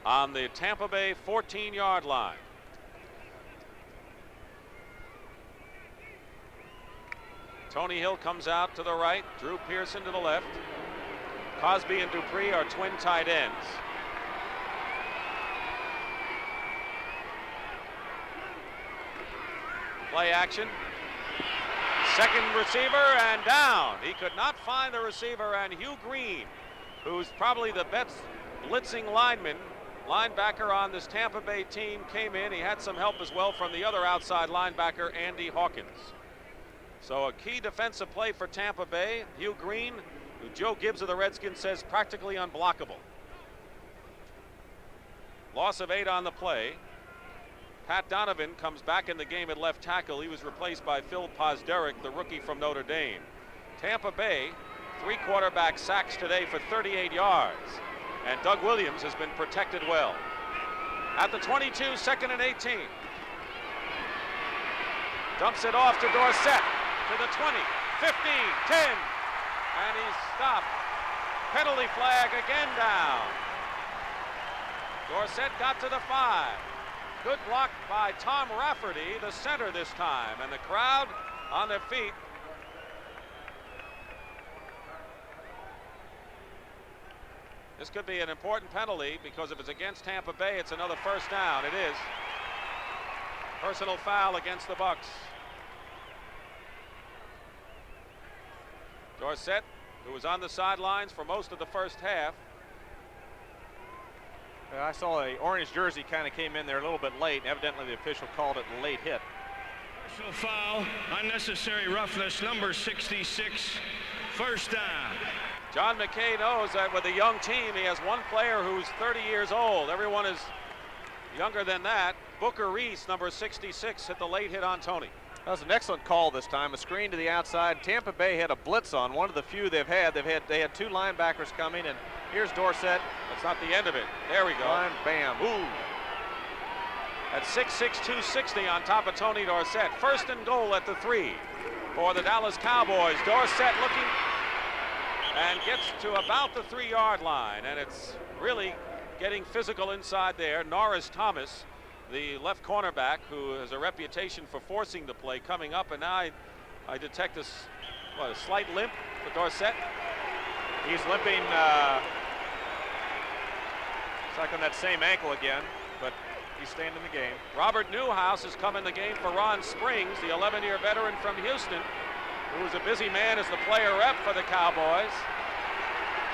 on the Tampa Bay 14-yard line. Tony Hill comes out to the right, Drew Pearson to the left. Cosby and Dupree are twin tight ends. Play action. Second receiver and down. He could not find the receiver, and Hugh Green, who's probably the best blitzing linebacker on this Tampa Bay team, came in. He had some help as well from the other outside linebacker, Andy Hawkins. So a key defensive play for Tampa Bay. Hugh Green, who Joe Gibbs of the Redskins says practically unblockable. Loss of 8 on the play. Pat Donovan comes back in the game at left tackle. He was replaced by Phil Pozderac, the rookie from Notre Dame. Tampa Bay, 3 quarterback sacks today for 38 yards. And Doug Williams has been protected well. At the 22, 2nd and 18. Dumps it off to Dorsett, to the 20, 15, 10. And he's stopped. Penalty flag again down. Dorsett got to the 5. Good block by Tom Rafferty, the center this time, and the crowd on their feet. This could be an important penalty because if it's against Tampa Bay, it's another first down. It is. Personal foul against the Bucs. Dorsett, who was on the sidelines for most of the first half. I saw a orange jersey kind of came in there a little bit late, and evidently the official called it a late hit. Personal foul, unnecessary roughness, number 66, first down. John McKay knows that with a young team, he has one player who's 30 years old. Everyone is younger than that. Booker Reese, number 66, hit the late hit on Tony. That was an excellent call this time. A screen to the outside. Tampa Bay had a blitz on, one of the few they've had. They had 2 linebackers coming, and here's Dorsett. That's not the end of it. There we go. Line, bam. Ooh. At 6'6", 260 on top of Tony Dorsett. 1st and goal at the 3 for the Dallas Cowboys. Dorsett looking and gets to about the 3-yard line, and it's really getting physical inside there. Norris Thomas, the left cornerback, who has a reputation for forcing the play, coming up, and now I detect a slight limp for Dorsett. He's limping. It's like on that same ankle again, but he's staying in the game. Robert Newhouse has come in the game for Ron Springs, the 11-year veteran from Houston, who was a busy man as the player rep for the Cowboys.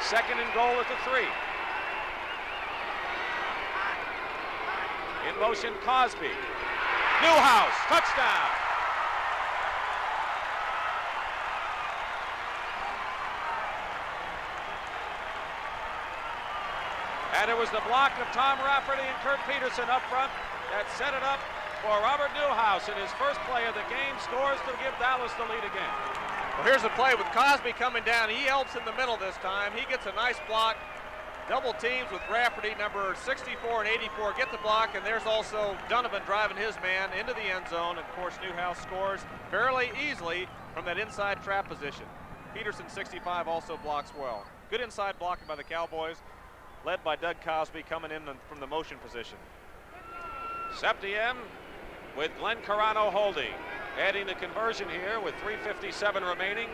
2nd and goal at the 3. In motion, Cosby. Newhouse, touchdown. And it it was the block of Tom Rafferty and Kurt Peterson up front that set it up for Robert Newhouse in his first play of the game. Scores to give Dallas the lead again. Well, here's a play with Cosby coming down. He helps in the middle this time. He gets a nice block. Double teams with Rafferty, number 64 and 84, get the block, and there's also Donovan driving his man into the end zone. And of course, Newhouse scores fairly easily from that inside trap position. Peterson, 65, also blocks well. Good inside blocking by the Cowboys, led by Doug Cosby coming in from the motion position. Septien with Glenn Carano holding, adding the conversion here with 3:57 remaining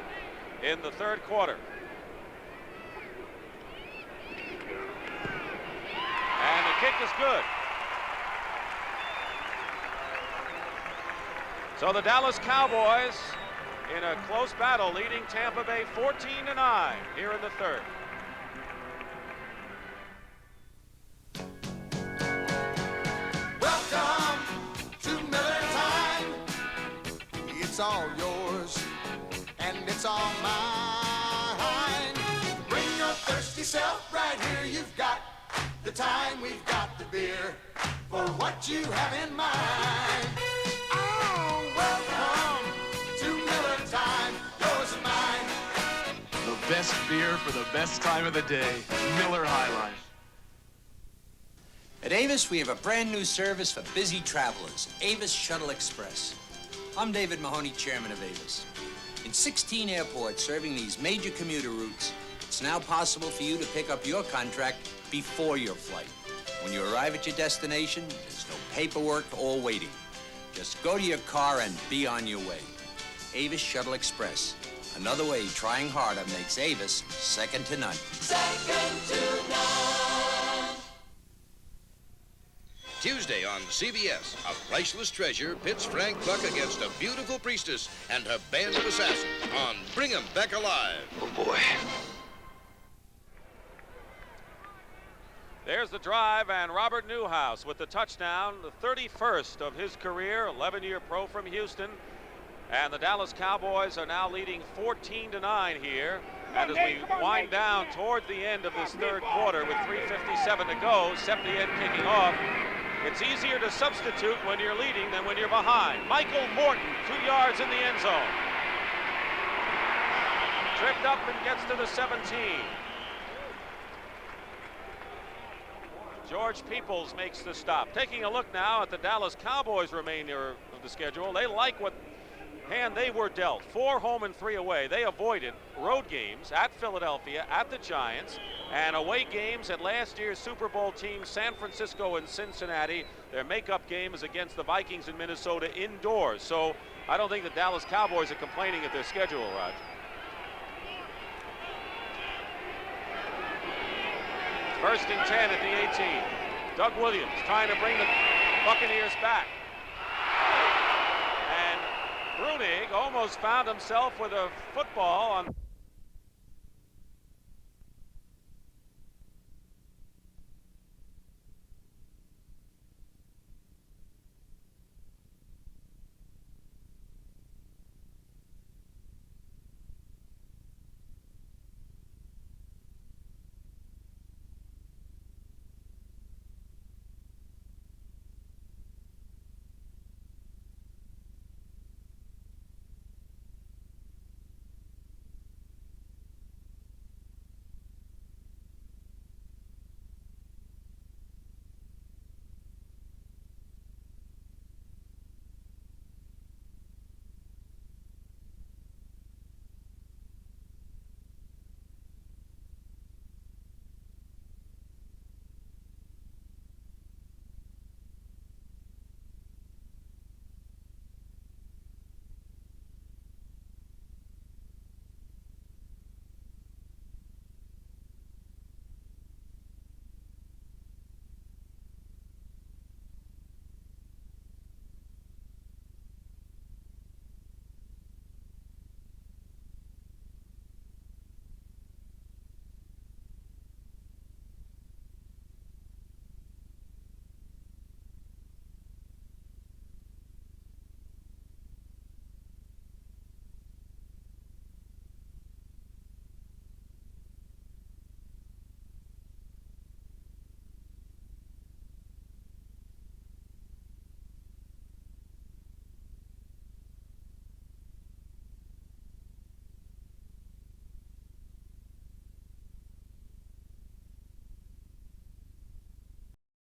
in the third quarter. And the kick is good. So the Dallas Cowboys in a close battle leading Tampa Bay 14-9 here in the third. Welcome to Miller Time. It's all yours and it's all mine. Bring your thirsty self right here. You've got the time, we've got the beer for what you have in mind. Oh, welcome to Miller Time, yours and mine. The best beer for the best time of the day. Miller High Life. At Avis, we have a brand new service for busy travelers, Avis Shuttle Express. I'm David Mahoney, chairman of Avis. In 16 airports serving these major commuter routes, it's now possible for you to pick up your contract before your flight. When you arrive at your destination, there's no paperwork or waiting. Just go to your car and be on your way. Avis Shuttle Express. Another way trying harder makes Avis second to none. Second to none. Tuesday on CBS, a priceless treasure pits Frank Buck against a beautiful priestess and her band of assassins on Bring 'Em Back Alive. Oh, boy. There's the drive, and Robert Newhouse with the touchdown, the 31st of his career, 11-year pro from Houston. And the Dallas Cowboys are now leading 14-9 here. And as we wind down toward the end of this third quarter with 3:57 to go, Septien kicking off. It's easier to substitute when you're leading than when you're behind. Michael Morton, 2 yards in the end zone. Tripped up and gets to the 17. George Peoples makes the stop. Taking a look now at the Dallas Cowboys remainder of the schedule. They like what hand they were dealt. 4 home and 3 away. They avoided road games at Philadelphia, at the Giants, and away games at last year's Super Bowl teams, San Francisco and Cincinnati. Their makeup game is against the Vikings in Minnesota indoors. So I don't think the Dallas Cowboys are complaining at their schedule, Rod. First and 10 at the 18. Doug Williams trying to bring the Buccaneers back. And Brunig almost found himself with a football on